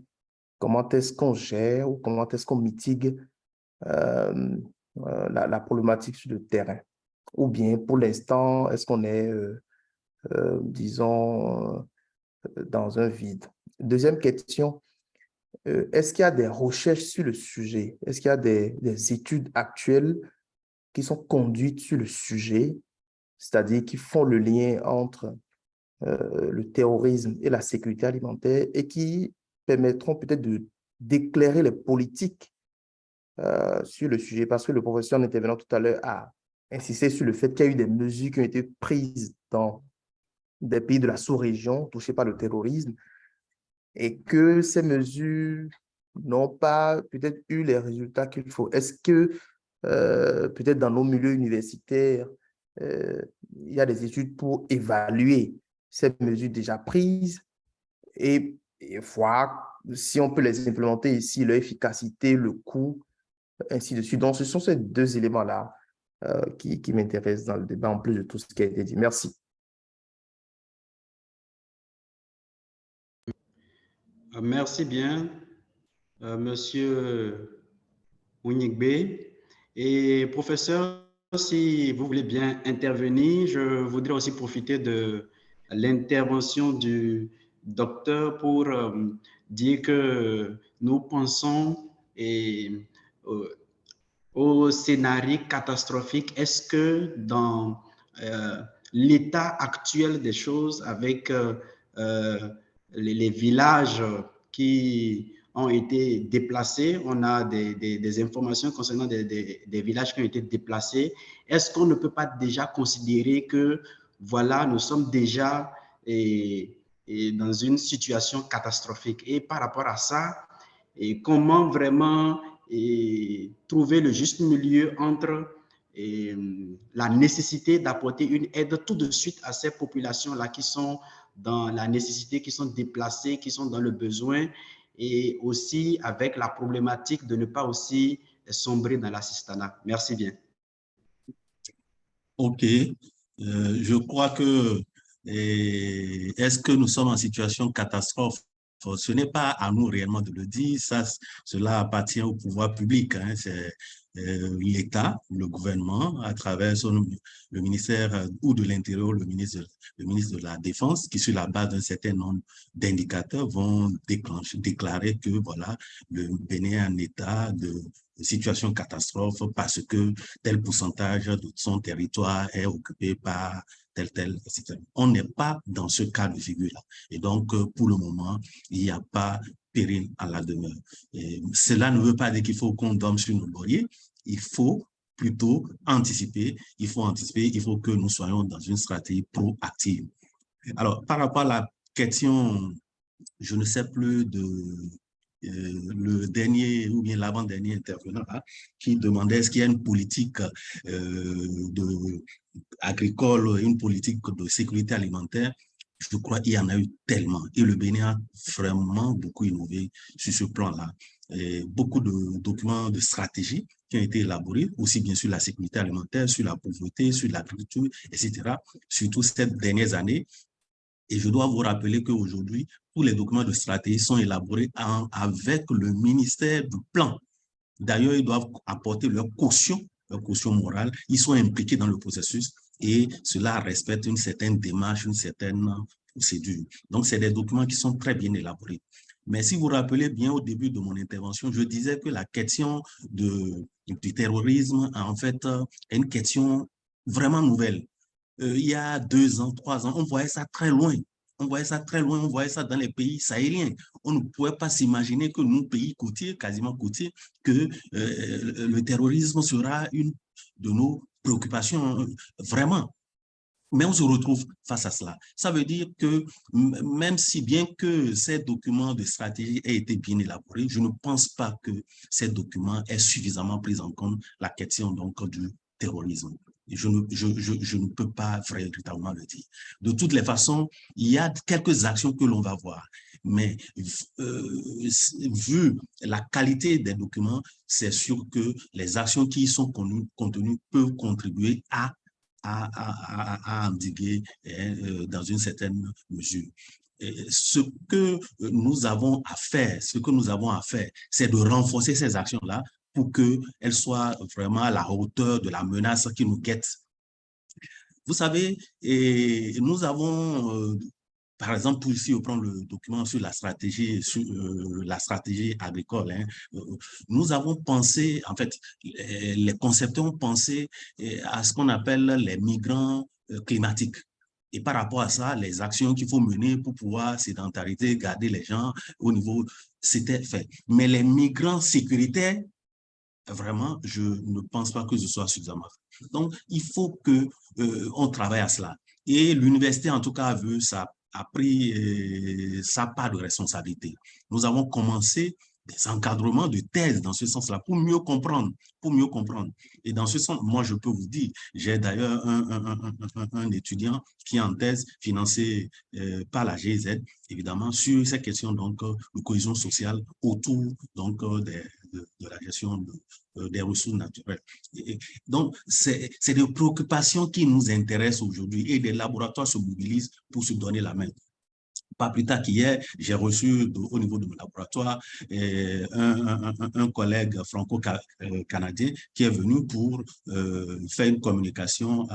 comment est-ce qu'on gère ou comment est-ce qu'on mitigue la problématique sur le terrain? Ou bien, pour l'instant, est-ce qu'on est, disons, dans un vide? Deuxième question, est-ce qu'il y a des recherches sur le sujet? Est-ce qu'il y a des études actuelles qui sont conduites sur le sujet, c'est-à-dire qui font le lien entre le terrorisme et la sécurité alimentaire et qui permettront peut-être d'éclairer les politiques sur le sujet? Parce que le professeur en intervenant tout à l'heure a insisté sur le fait qu'il y a eu des mesures qui ont été prises dans des pays de la sous-région touchés par le terrorisme et que ces mesures n'ont pas peut-être eu les résultats qu'il faut. Est-ce que peut-être dans nos milieux universitaires, il y a des études pour évaluer ces mesures déjà prises et et voir si on peut les implémenter ici, leur efficacité, le coût, ainsi de suite. Donc, ce sont ces deux éléments-là qui m'intéressent dans le débat, en plus de tout ce qui a été dit. Merci. Merci bien, Monsieur Ounyigbe. Et professeur, si vous voulez bien intervenir, je voudrais aussi profiter de l'intervention du docteur pour dire que nous pensons au scénario catastrophique. Est-ce que dans l'état actuel des choses, avec les villages qui ont été déplacés, on a des informations concernant des villages qui ont été déplacés, est-ce qu'on ne peut pas déjà considérer que, voilà, nous sommes déjà dans une situation catastrophique? Et par rapport à ça, comment vraiment trouver le juste milieu entre la nécessité d'apporter une aide tout de suite à ces populations-là qui sont dans la nécessité, qui sont déplacées, qui sont dans le besoin, et aussi avec la problématique de ne pas aussi sombrer dans l'assistanat. Merci bien. OK. Je crois que est-ce que nous sommes en situation catastrophe? Ce n'est pas à nous réellement de le dire, cela appartient au pouvoir public, hein. C'est l'État, le gouvernement, à travers le ministère ou de l'Intérieur, le ministre de la Défense, qui sur la base d'un certain nombre d'indicateurs vont déclarer que voilà, le Bénin est en état de situation catastrophe parce que tel pourcentage de son territoire est occupé par tel, etc. On n'est pas dans ce cas de figure-là. Et donc, pour le moment, il n'y a pas péril à la demeure. Et cela ne veut pas dire qu'il faut qu'on dorme sur nos lauriers. Il faut plutôt anticiper. Il faut que nous soyons dans une stratégie proactive. Alors, par rapport à la question, je ne sais plus le dernier ou bien l'avant-dernier intervenant là, qui demandait est-ce qu'il y a une politique agricole, une politique de sécurité alimentaire. Je crois qu'il y en a eu tellement. Et le Bénin a vraiment beaucoup innové sur ce plan-là. Beaucoup de documents de stratégie qui ont été élaborés, aussi bien sur la sécurité alimentaire, sur la pauvreté, sur l'agriculture, etc., surtout ces dernières années. Et je dois vous rappeler qu'aujourd'hui, tous les documents de stratégie sont élaborés avec le ministère du Plan. D'ailleurs, ils doivent apporter leur caution morale. Ils sont impliqués dans le processus et cela respecte une certaine démarche, une certaine procédure. Donc, c'est des documents qui sont très bien élaborés. Mais si vous vous rappelez bien au début de mon intervention, je disais que la question du terrorisme, en fait, est une question vraiment nouvelle. Il y a 2 ans, 3 ans, on voyait ça très loin. On voyait ça très loin, on voyait ça dans les pays sahéliens. On ne pouvait pas s'imaginer que nous, pays côtiers, quasiment côtiers, que le terrorisme sera une de nos préoccupations, vraiment. Mais on se retrouve face à cela. Ça veut dire que même si bien que ces documents de stratégie aient été bien élaborés, je ne pense pas que ces documents aient suffisamment pris en compte la question donc du terrorisme. Je ne peux pas véritablement le dire. De toutes les façons, il y a quelques actions que l'on va voir. Mais vu la qualité des documents, c'est sûr que les actions qui y sont contenues peuvent contribuer à endiguer dans une certaine mesure. Ce que nous avons à faire, c'est de renforcer ces actions-là pour qu'elles soient vraiment à la hauteur de la menace qui nous guette. Vous savez, nous avons, par exemple, pour ici, on prend le document sur la stratégie agricole, hein, nous avons pensé, en fait, les concepteurs ont pensé à ce qu'on appelle les migrants climatiques. Et par rapport à ça, les actions qu'il faut mener pour pouvoir sédentariser, garder les gens au niveau, c'était fait. Mais les migrants sécuritaires, vraiment, je ne pense pas que ce soit suffisamment fait. Donc, il faut qu'on travaille à cela. Et l'université, en tout cas, a pris sa part de responsabilité. Nous avons commencé des encadrements de thèse dans ce sens-là, pour mieux comprendre, Et dans ce sens, moi, je peux vous dire, j'ai d'ailleurs un étudiant qui est en thèse financé par la GIZ, évidemment, sur ces questions donc, de cohésion sociale autour donc, de la gestion des ressources naturelles. Donc, c'est des préoccupations qui nous intéressent aujourd'hui et des laboratoires se mobilisent pour se donner la main. Pas plus tard qu'hier, j'ai reçu au niveau de mon laboratoire un collègue franco-canadien qui est venu pour faire une communication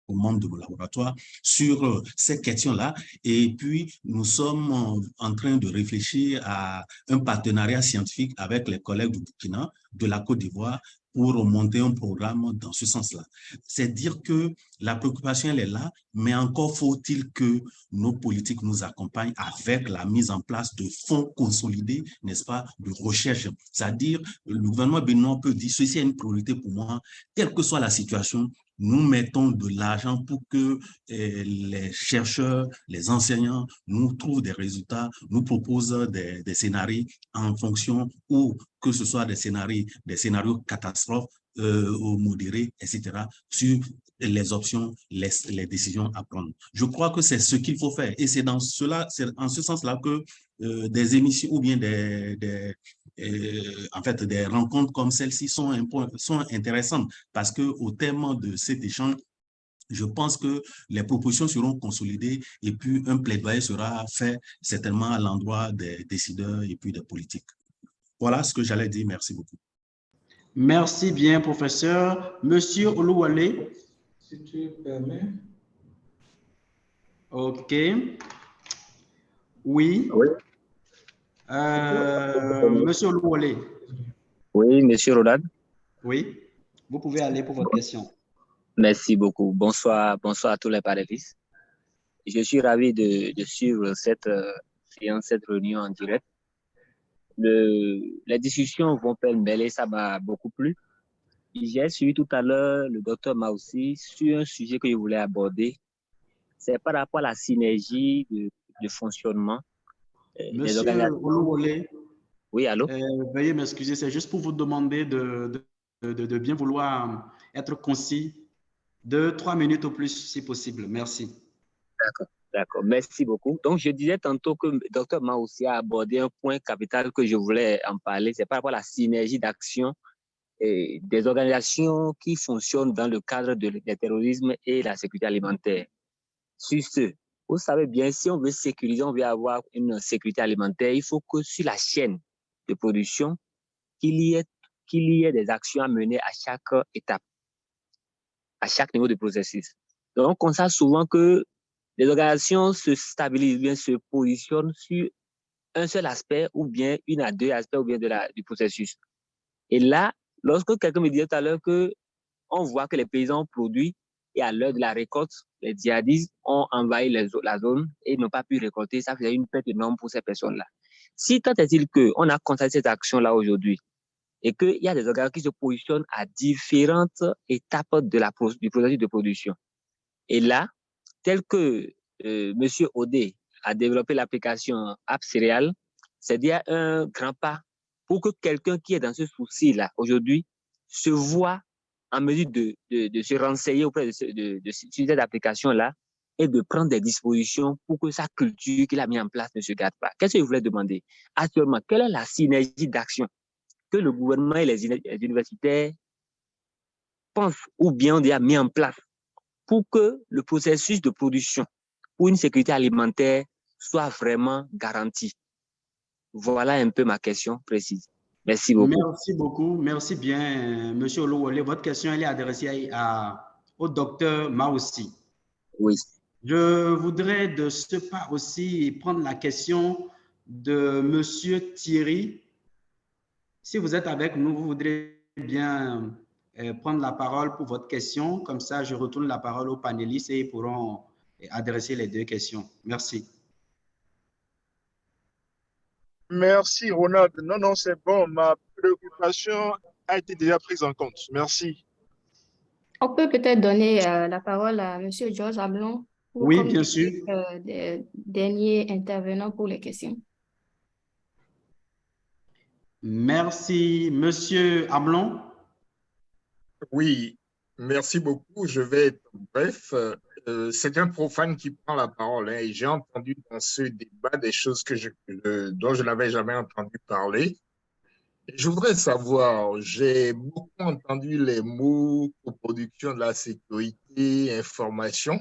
aux membres de mon laboratoire sur ces questions-là. Et puis, nous sommes en train de réfléchir à un partenariat scientifique avec les collègues du Burkina, de la Côte d'Ivoire, pour monter un programme dans ce sens-là. C'est dire que la préoccupation, elle est là, mais encore faut-il que nos politiques nous accompagnent avec la mise en place de fonds consolidés, n'est-ce pas, de recherche. C'est-à-dire, le gouvernement béninois peut dire, ceci est une priorité pour moi, quelle que soit la situation, nous mettons de l'argent pour que les chercheurs, les enseignants nous trouvent des résultats, nous proposent des scénarios en fonction, ou que ce soit des scénarios catastrophes ou modérés, etc., sur les options, les décisions à prendre. Je crois que c'est ce qu'il faut faire. Et c'est en ce sens-là que des émissions ou bien en fait, des rencontres comme celle-ci sont intéressantes parce qu'au terme de cet échange, je pense que les propositions seront consolidées et puis un plaidoyer sera fait certainement à l'endroit des décideurs et puis des politiques. Voilà ce que j'allais dire. Merci beaucoup. Merci bien, professeur. Monsieur Oluwale. Si tu permets. OK. Oui. Monsieur Oluwale. Oui, monsieur Rodad. Oui. Vous pouvez aller pour votre question. Merci beaucoup. Bonsoir à tous les panélistes. Je suis ravi de suivre cette séance, cette réunion en direct. Les discussions vont pêle-mêle, ça m'a beaucoup plu. J'ai suivi tout à l'heure le docteur Maussi sur un sujet que je voulais aborder. C'est par rapport à la synergie de fonctionnement. Monsieur Oluwale. Oui, allô? Veuillez m'excuser, c'est juste pour vous demander de bien vouloir être concis. 2-3 minutes au plus, si possible. Merci. D'accord. Merci beaucoup. Donc, je disais tantôt que le docteur Maussi a abordé un point capital que je voulais en parler. C'est par rapport à la synergie d'action des organisations qui fonctionnent dans le cadre du terrorisme et la sécurité alimentaire. Sur ce, vous savez bien, si on veut sécuriser, on veut avoir une sécurité alimentaire, il faut que sur la chaîne de production, qu'il y ait des actions à mener à chaque étape, à chaque niveau de processus. Donc, on constate souvent que les organisations se stabilisent, bien se positionnent sur un seul aspect ou bien une à deux aspects ou bien du processus. Et là, lorsque quelqu'un me disait tout à l'heure qu'on voit que les paysans produisent et à l'heure de la récolte, les djihadistes ont envahi la zone et n'ont pas pu récolter, ça faisait une perte énorme pour ces personnes-là. Si tant est-il qu'on a constaté cette action-là aujourd'hui et qu'il y a des organisations qui se positionnent à différentes étapes du processus de production. Et là, tel que M. Odé a développé l'application App Céréales, c'est dire un grand pas pour que quelqu'un qui est dans ce souci-là aujourd'hui se voit en mesure de se renseigner auprès de cette application-là et de prendre des dispositions pour que sa culture qu'il a mis en place ne se gâte pas. Qu'est-ce que je voulais demander? Actuellement, quelle est la synergie d'action que le gouvernement et les universitaires pensent ou bien ont mis en place pour que le processus de production pour une sécurité alimentaire soit vraiment garanti? Voilà un peu ma question précise. Merci beaucoup. Merci beaucoup. Merci bien, Monsieur Oluwale. Votre question elle est adressée au docteur Maussi. Oui. Je voudrais de ce pas aussi prendre la question de Monsieur Thierry. Si vous êtes avec nous, vous voudrez bien prendre la parole pour votre question. Comme ça, je retourne la parole aux panélistes et ils pourront adresser les deux questions. Merci. Merci, Ronald. Non, c'est bon. Ma préoccupation a été déjà prise en compte. Merci. On peut peut-être donner la parole à M. Georges Ablon. Oui, bien sûr. Des derniers intervenants pour les questions. Merci. Monsieur Ablon. Oui, merci beaucoup. Je vais être bref. C'est un profane qui prend la parole, hein, et j'ai entendu dans ce débat des choses dont je n'avais jamais entendu parler. Et je voudrais savoir, j'ai beaucoup entendu les mots coproduction de la sécurité, information.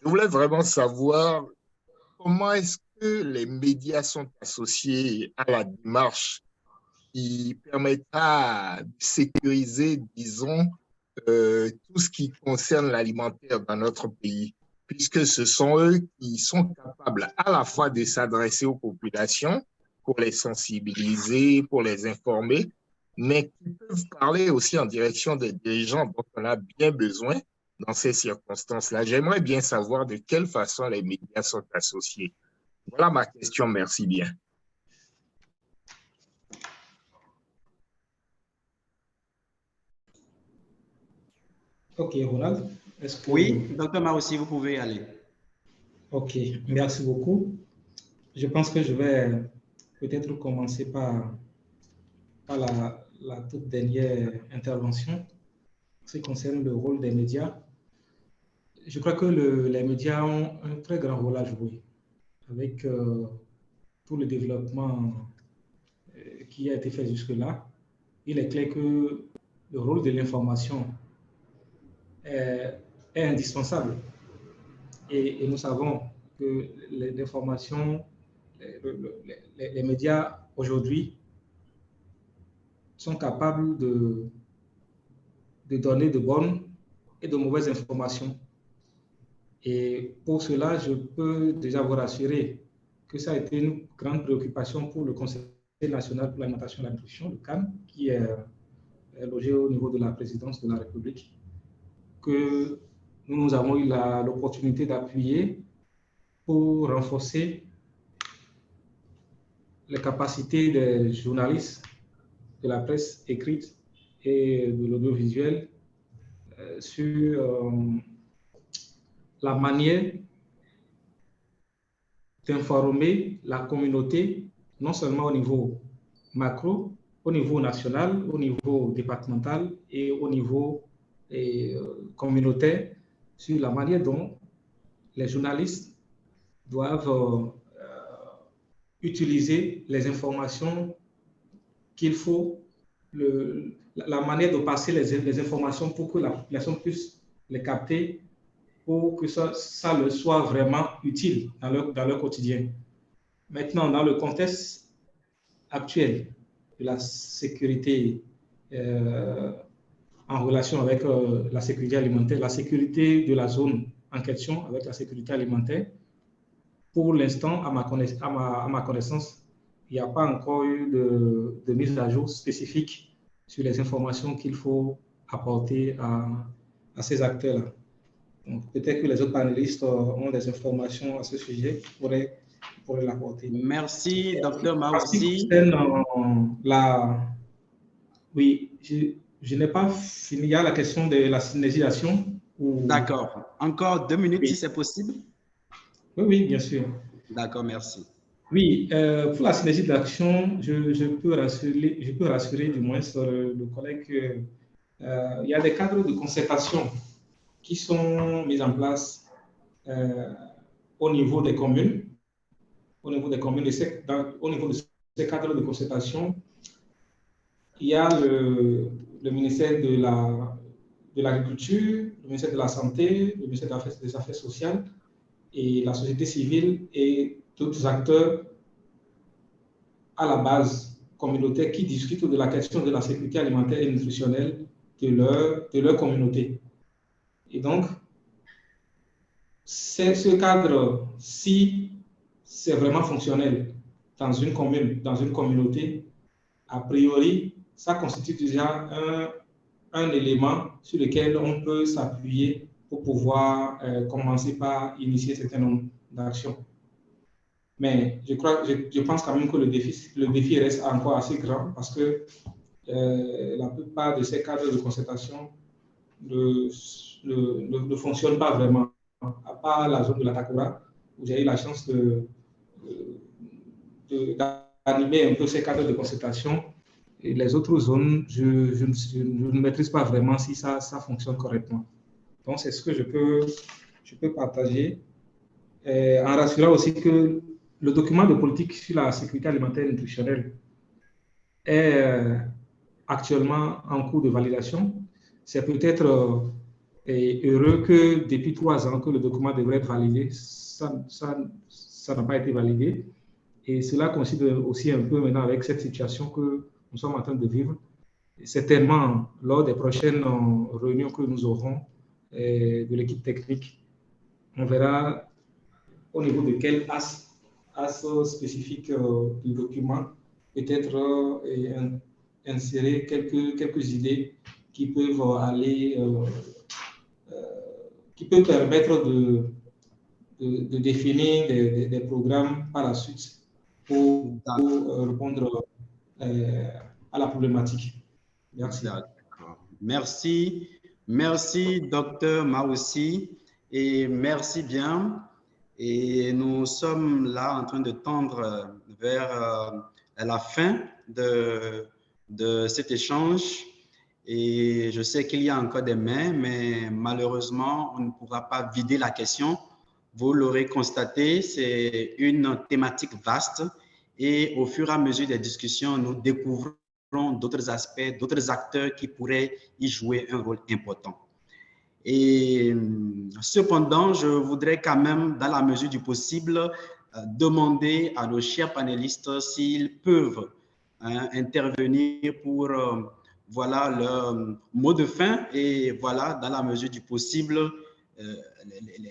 Je voulais vraiment savoir comment est-ce que les médias sont associés à la démarche qui permettra de sécuriser, disons, tout ce qui concerne l'alimentaire dans notre pays, puisque ce sont eux qui sont capables à la fois de s'adresser aux populations pour les sensibiliser, pour les informer, mais qui peuvent parler aussi en direction des dirigeants dont on a bien besoin dans ces circonstances-là. J'aimerais bien savoir de quelle façon les médias sont associés. Voilà ma question, merci bien. Ok, Ronald. Oui, docteur Maroussi, vous pouvez aller. Ok, merci beaucoup. Je pense que je vais peut-être commencer par la toute dernière intervention, en ce qui concerne le rôle des médias. Je crois que les médias ont un très grand rôle à jouer avec tout le développement qui a été fait jusque-là. Il est clair que le rôle de l'information est indispensable. Et nous savons que l'information, les médias aujourd'hui sont capables de donner de bonnes et de mauvaises informations. Et pour cela, je peux déjà vous rassurer que ça a été une grande préoccupation pour le Conseil national pour l'alimentation et la nutrition, le CAN, qui est logé au niveau de la présidence de la République, que nous avons eu l'opportunité d'appuyer pour renforcer les capacités des journalistes de la presse écrite et de l'audiovisuel sur la manière d'informer la communauté, non seulement au niveau macro, au niveau national, au niveau départemental et au niveau communautaire, sur la manière dont les journalistes doivent utiliser les informations qu'il faut, la manière de passer les informations pour que la population puisse les capter, pour que ça leur soit vraiment utile dans leur quotidien. Maintenant, dans le contexte actuel de la sécurité en relation avec la sécurité alimentaire, la sécurité de la zone en question avec la sécurité alimentaire, pour l'instant, à ma connaissance, il n'y a pas encore eu de mise à jour spécifique sur les informations qu'il faut apporter à ces acteurs-là. Peut-être que les autres panélistes ont des informations à ce sujet, pourraient l'apporter. Merci, Dr Maroussi. Oui, je n'ai pas fini. Il y a la question de la synergisation. D'accord. Encore 2 minutes, oui, si c'est possible. Oui, bien sûr. D'accord, merci. Oui, pour la synergie d'action, je peux rassurer du moins le collègue qu'il y a des cadres de concertation qui sont mis en place au niveau des communes. Au niveau de ces cadres de concertation, il y a le ministère de l'Agriculture, le ministère de la Santé, le ministère des Affaires sociales et la société civile et d'autres acteurs à la base communautaire qui discutent de la question de la sécurité alimentaire et nutritionnelle de leur communauté. Et donc, ce cadre, si c'est vraiment fonctionnel dans une commune, dans une communauté, a priori, ça constitue déjà un élément sur lequel on peut s'appuyer pour pouvoir commencer par initier un certain nombre d'actions. Mais je pense quand même que le défi reste encore assez grand parce que la plupart de ces cadres de concertation ne fonctionnent pas vraiment, à part la zone de la Takura, où j'ai eu la chance d'animer un peu ces cadres de concertation. Et les autres zones, je ne maîtrise pas vraiment si ça fonctionne correctement. Donc, c'est ce que je peux partager, en rassurant aussi que le document de politique sur la sécurité alimentaire et nutritionnelle est actuellement en cours de validation. C'est peut-être heureux que depuis 3 ans que le document devrait être validé, ça n'a pas été validé. Et cela coïncide aussi un peu maintenant avec cette situation que nous sommes en train de vivre. Certainement, lors des prochaines réunions que nous aurons de l'équipe technique, on verra au niveau de quel as spécifique du document peut-être insérer quelques idées qui peuvent aller, qui peuvent permettre de définir des programmes par la suite pour répondre à la problématique. Merci. Merci. Merci, Dr Maoussi, et merci bien. Et nous sommes là en train de tendre vers la fin de cet échange. Et je sais qu'il y a encore des mains, mais malheureusement, on ne pourra pas vider la question. Vous l'aurez constaté, c'est une thématique vaste et au fur et à mesure des discussions, nous découvrons d'autres aspects, d'autres acteurs qui pourraient y jouer un rôle important. Et cependant, je voudrais quand même, dans la mesure du possible, demander à nos chers panélistes s'ils peuvent intervenir pour voilà le mot de fin et voilà, dans la mesure du possible,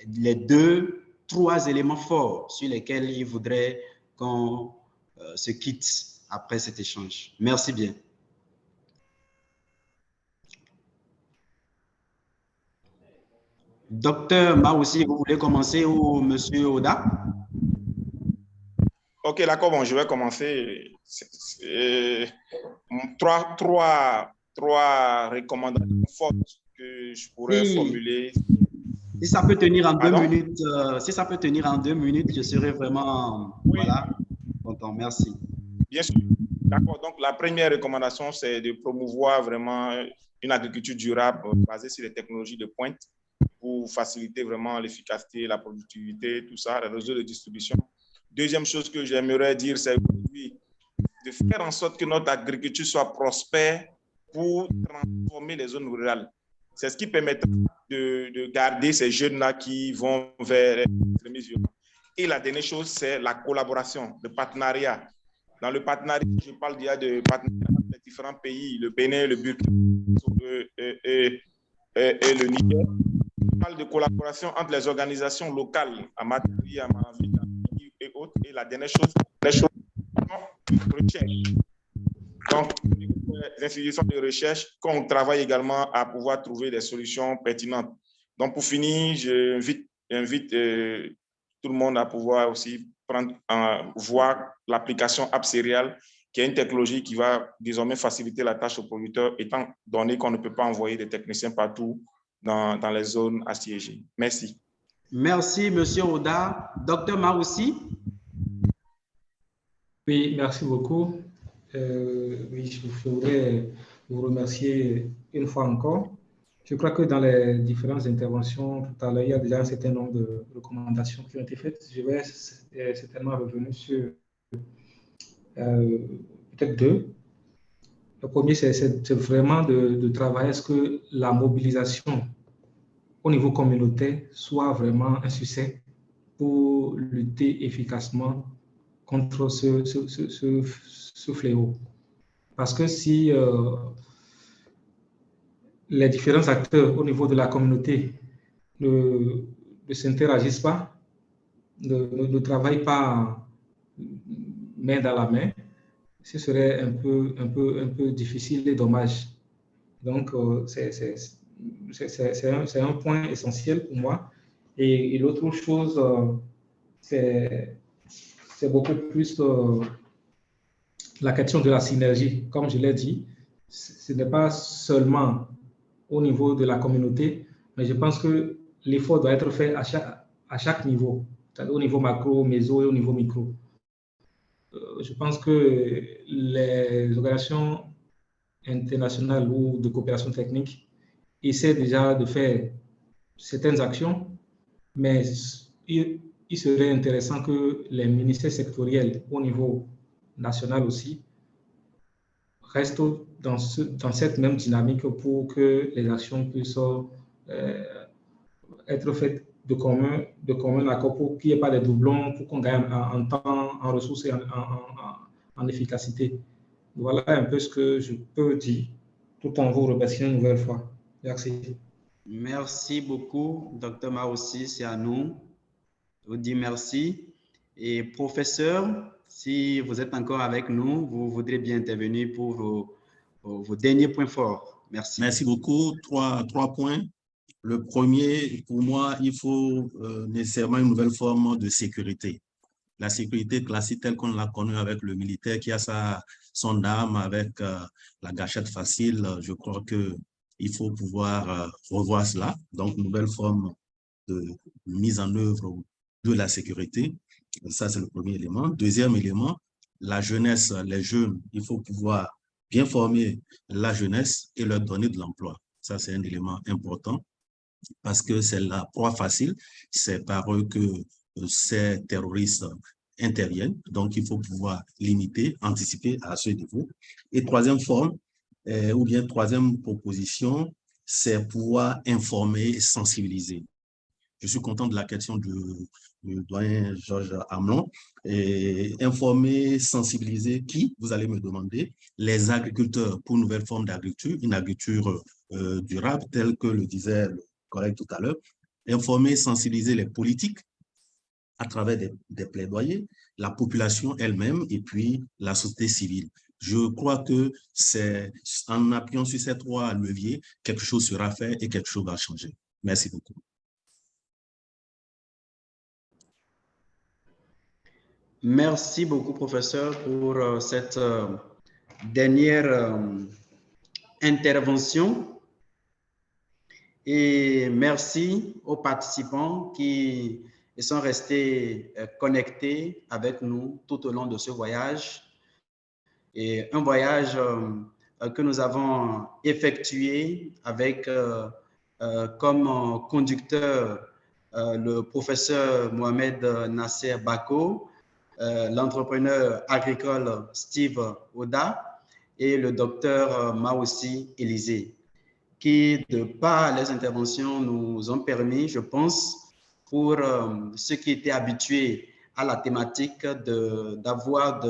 les 2, 3 éléments forts sur lesquels ils voudraient qu'on se quitte après cet échange. Merci bien. Docteur Maoussi, vous voulez commencer ou Monsieur Oda? Ok, d'accord, bon, je vais commencer. Trois recommandations fortes que je pourrais formuler. Si ça peut tenir en 2 minutes, si ça peut tenir en 2 minutes, je serai vraiment voilà, content. Merci. Bien sûr. D'accord. Donc, la première recommandation, c'est de promouvoir vraiment une agriculture durable basée sur les technologies de pointe pour faciliter vraiment l'efficacité, la productivité, tout ça, les réseaux de distribution. Deuxième chose que j'aimerais dire, c'est aujourd'hui de faire en sorte que notre agriculture soit prospère pour transformer les zones rurales. C'est ce qui permettra de garder ces jeunes-là qui vont vers l'extrémisme. Et la dernière chose, c'est la collaboration, le partenariat. Dans le partenariat, je parle déjà de partenariat avec les différents pays, le Bénin, le Burkina et le Niger. Je parle de collaboration entre les organisations locales, à Matari, à Manavi, et autres. Et la dernière chose, recherche. Donc, les institutions de recherche, qu'on travaille également à pouvoir trouver des solutions pertinentes. Donc, pour finir, j'invite tout le monde à pouvoir aussi voir l'application App Céréales, qui est une technologie qui va désormais faciliter la tâche aux producteurs, étant donné qu'on ne peut pas envoyer des techniciens partout dans les zones assiégées. Merci. Merci, Monsieur Oda. Docteur Maoussi. Oui, merci beaucoup. Oui, je voudrais vous remercier une fois encore. Je crois que dans les différentes interventions tout à l'heure, il y a déjà un certain nombre de recommandations qui ont été faites. Je vais certainement revenir sur peut-être 2. Le premier, c'est vraiment de travailler à ce que la mobilisation au niveau communautaire soit vraiment un succès pour lutter efficacement contre ce fléau. Parce que si les différents acteurs au niveau de la communauté ne s'interagissent pas, ne travaillent pas main dans la main, ce serait un peu difficile et dommage. Donc, c'est un point essentiel pour moi. Et l'autre chose, c'est beaucoup plus la question de la synergie. Comme je l'ai dit, ce n'est pas seulement au niveau de la communauté, mais je pense que l'effort doit être fait à chaque niveau, c'est-à-dire au niveau macro, méso et au niveau micro. Je pense que les organisations internationale ou de coopération technique essaient déjà de faire certaines actions, mais il serait intéressant que les ministères sectoriels au niveau national aussi restent dans cette même dynamique pour que les actions puissent être faites de commun accord pour qu'il n'y ait pas de doublons, pour qu'on gagne en temps, en ressources et en efficacité. Voilà un peu ce que je peux dire, tout en vous remerciant une nouvelle fois. Merci. Merci beaucoup, Dr. Maossi, c'est à nous. Je vous dis merci. Et professeur, si vous êtes encore avec nous, vous voudrez bien intervenir pour vos derniers points forts. Merci. Merci beaucoup. Trois points. Le premier, pour moi, il faut nécessairement une nouvelle forme de sécurité. La sécurité classique telle qu'on l'a connue avec le militaire qui a son arme avec la gâchette facile, je crois qu'il faut pouvoir revoir cela. Donc, une nouvelle forme de mise en œuvre de la sécurité. Ça, c'est le premier élément. Deuxième élément, la jeunesse, les jeunes, il faut pouvoir bien former la jeunesse et leur donner de l'emploi. Ça, c'est un élément important parce que c'est la proie facile. C'est par eux que ces terroristes interviennent. Donc, il faut pouvoir limiter, anticiper à ce niveau. Et troisième forme, ou bien troisième proposition, c'est pouvoir informer et sensibiliser. Je suis content de la question du doyen Georges Amelon. Et informer, sensibiliser qui, vous allez me demander, les agriculteurs pour une nouvelle forme d'agriculture, une agriculture durable, telle que le disait le collègue tout à l'heure. Informer, sensibiliser les politiques à travers des plaidoyers, la population elle-même et puis la société civile. Je crois que c'est en appuyant sur ces trois leviers, quelque chose sera fait et quelque chose va changer. Merci beaucoup. Merci beaucoup, professeur, pour cette dernière intervention. Et merci aux participants qui sont restés connectés avec nous tout au long de ce voyage. Et un voyage que nous avons effectué avec comme conducteur le professeur Mohamed Nasser Bako, l'entrepreneur agricole Steve Oda et le docteur Maossi Élisée, qui, de par les interventions, nous ont permis, je pense, pour ceux qui étaient habitués à la thématique, d'avoir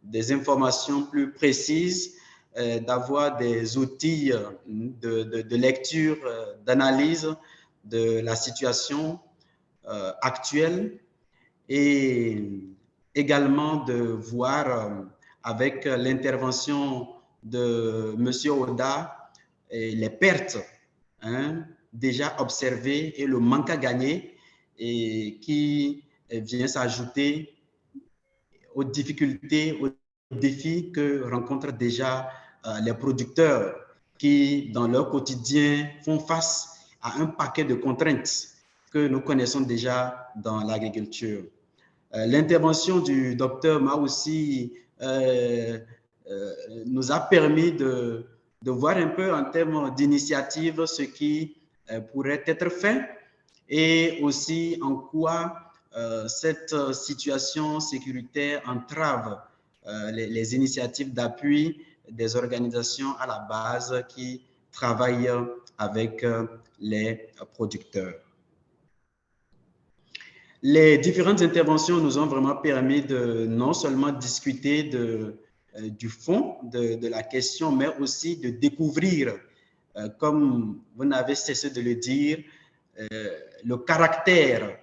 des informations plus précises, d'avoir des outils de lecture, d'analyse de la situation actuelle et également de voir avec l'intervention de M. Oda les pertes déjà observées et le manque à gagner et qui vient s'ajouter aux difficultés, aux défis que rencontrent déjà les producteurs qui, dans leur quotidien, font face à un paquet de contraintes que nous connaissons déjà dans l'agriculture. L'intervention du docteur Maossi nous a permis de voir un peu en termes d'initiative ce qui pourrait être fait et aussi en quoi cette situation sécuritaire entrave les initiatives d'appui des organisations à la base qui travaillent avec les producteurs. Les différentes interventions nous ont vraiment permis de non seulement discuter du fond de la question, mais aussi de découvrir, comme vous n'avez cessé de le dire, le caractère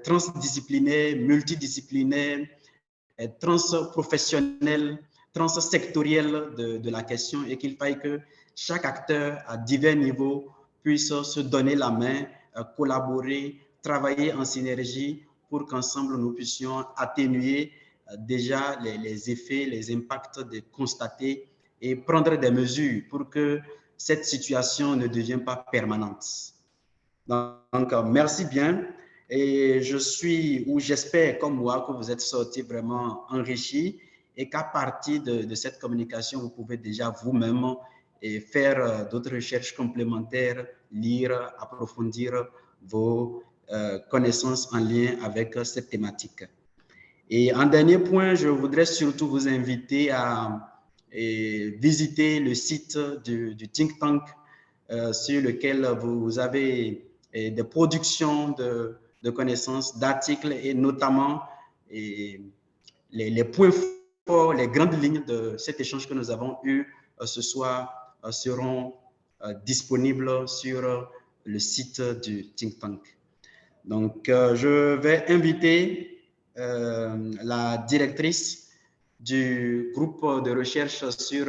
transdisciplinaire, multidisciplinaire, transprofessionnel, transsectoriel de la question et qu'il faille que chaque acteur à divers niveaux puisse se donner la main, collaborer, travailler en synergie pour qu'ensemble nous puissions atténuer déjà les effets, les impacts constatés et prendre des mesures pour que cette situation ne devienne pas permanente. Donc, merci bien. Et je suis, ou j'espère comme moi, que vous êtes sortis vraiment enrichis et qu'à partir de cette communication, vous pouvez déjà vous-même faire d'autres recherches complémentaires, lire, approfondir vos connaissances en lien avec cette thématique. Et en dernier point, je voudrais surtout vous inviter à visiter le site du think tank sur lequel vous avez des productions de connaissances, d'articles et notamment les points forts, les grandes lignes de cet échange que nous avons eu ce soir seront disponibles sur le site du think tank. Donc, je vais inviter la directrice du groupe de recherche sur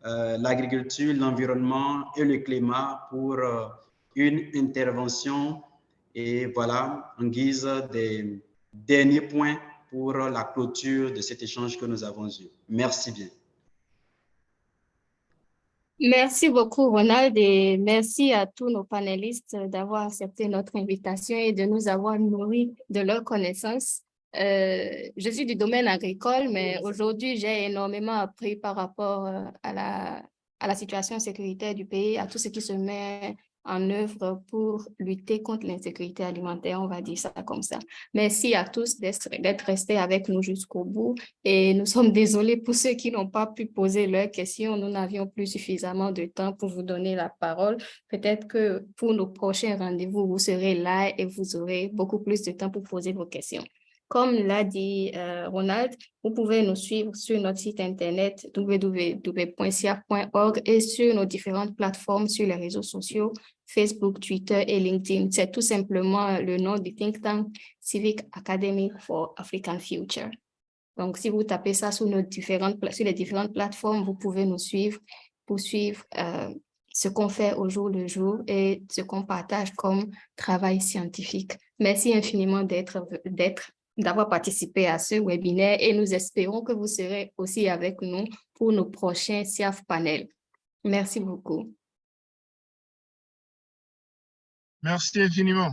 l'agriculture, l'environnement et le climat pour une intervention et voilà, en guise des derniers points pour la clôture de cet échange que nous avons eu. Merci bien. Merci beaucoup, Ronald, et merci à tous nos panélistes d'avoir accepté notre invitation et de nous avoir nourris de leurs connaissances. Je suis du domaine agricole, mais aujourd'hui, j'ai énormément appris par rapport à la situation sécuritaire du pays, à tout ce qui se met en œuvre pour lutter contre l'insécurité alimentaire, on va dire ça comme ça. Merci à tous d'être restés avec nous jusqu'au bout et nous sommes désolés pour ceux qui n'ont pas pu poser leurs questions. Nous n'avions plus suffisamment de temps pour vous donner la parole. Peut-être que pour nos prochains rendez-vous, vous serez là et vous aurez beaucoup plus de temps pour poser vos questions. Comme l'a dit Ronald, vous pouvez nous suivre sur notre site internet www.siaf.org et sur nos différentes plateformes sur les réseaux sociaux, Facebook, Twitter et LinkedIn. C'est tout simplement le nom du think tank Civic Academy for African Future. Donc, si vous tapez ça sur les différentes plateformes, vous pouvez nous suivre pour suivre ce qu'on fait au jour le jour et ce qu'on partage comme travail scientifique. Merci infiniment d'avoir participé à ce webinaire et nous espérons que vous serez aussi avec nous pour nos prochains SIAF panels. Merci beaucoup. Merci infiniment.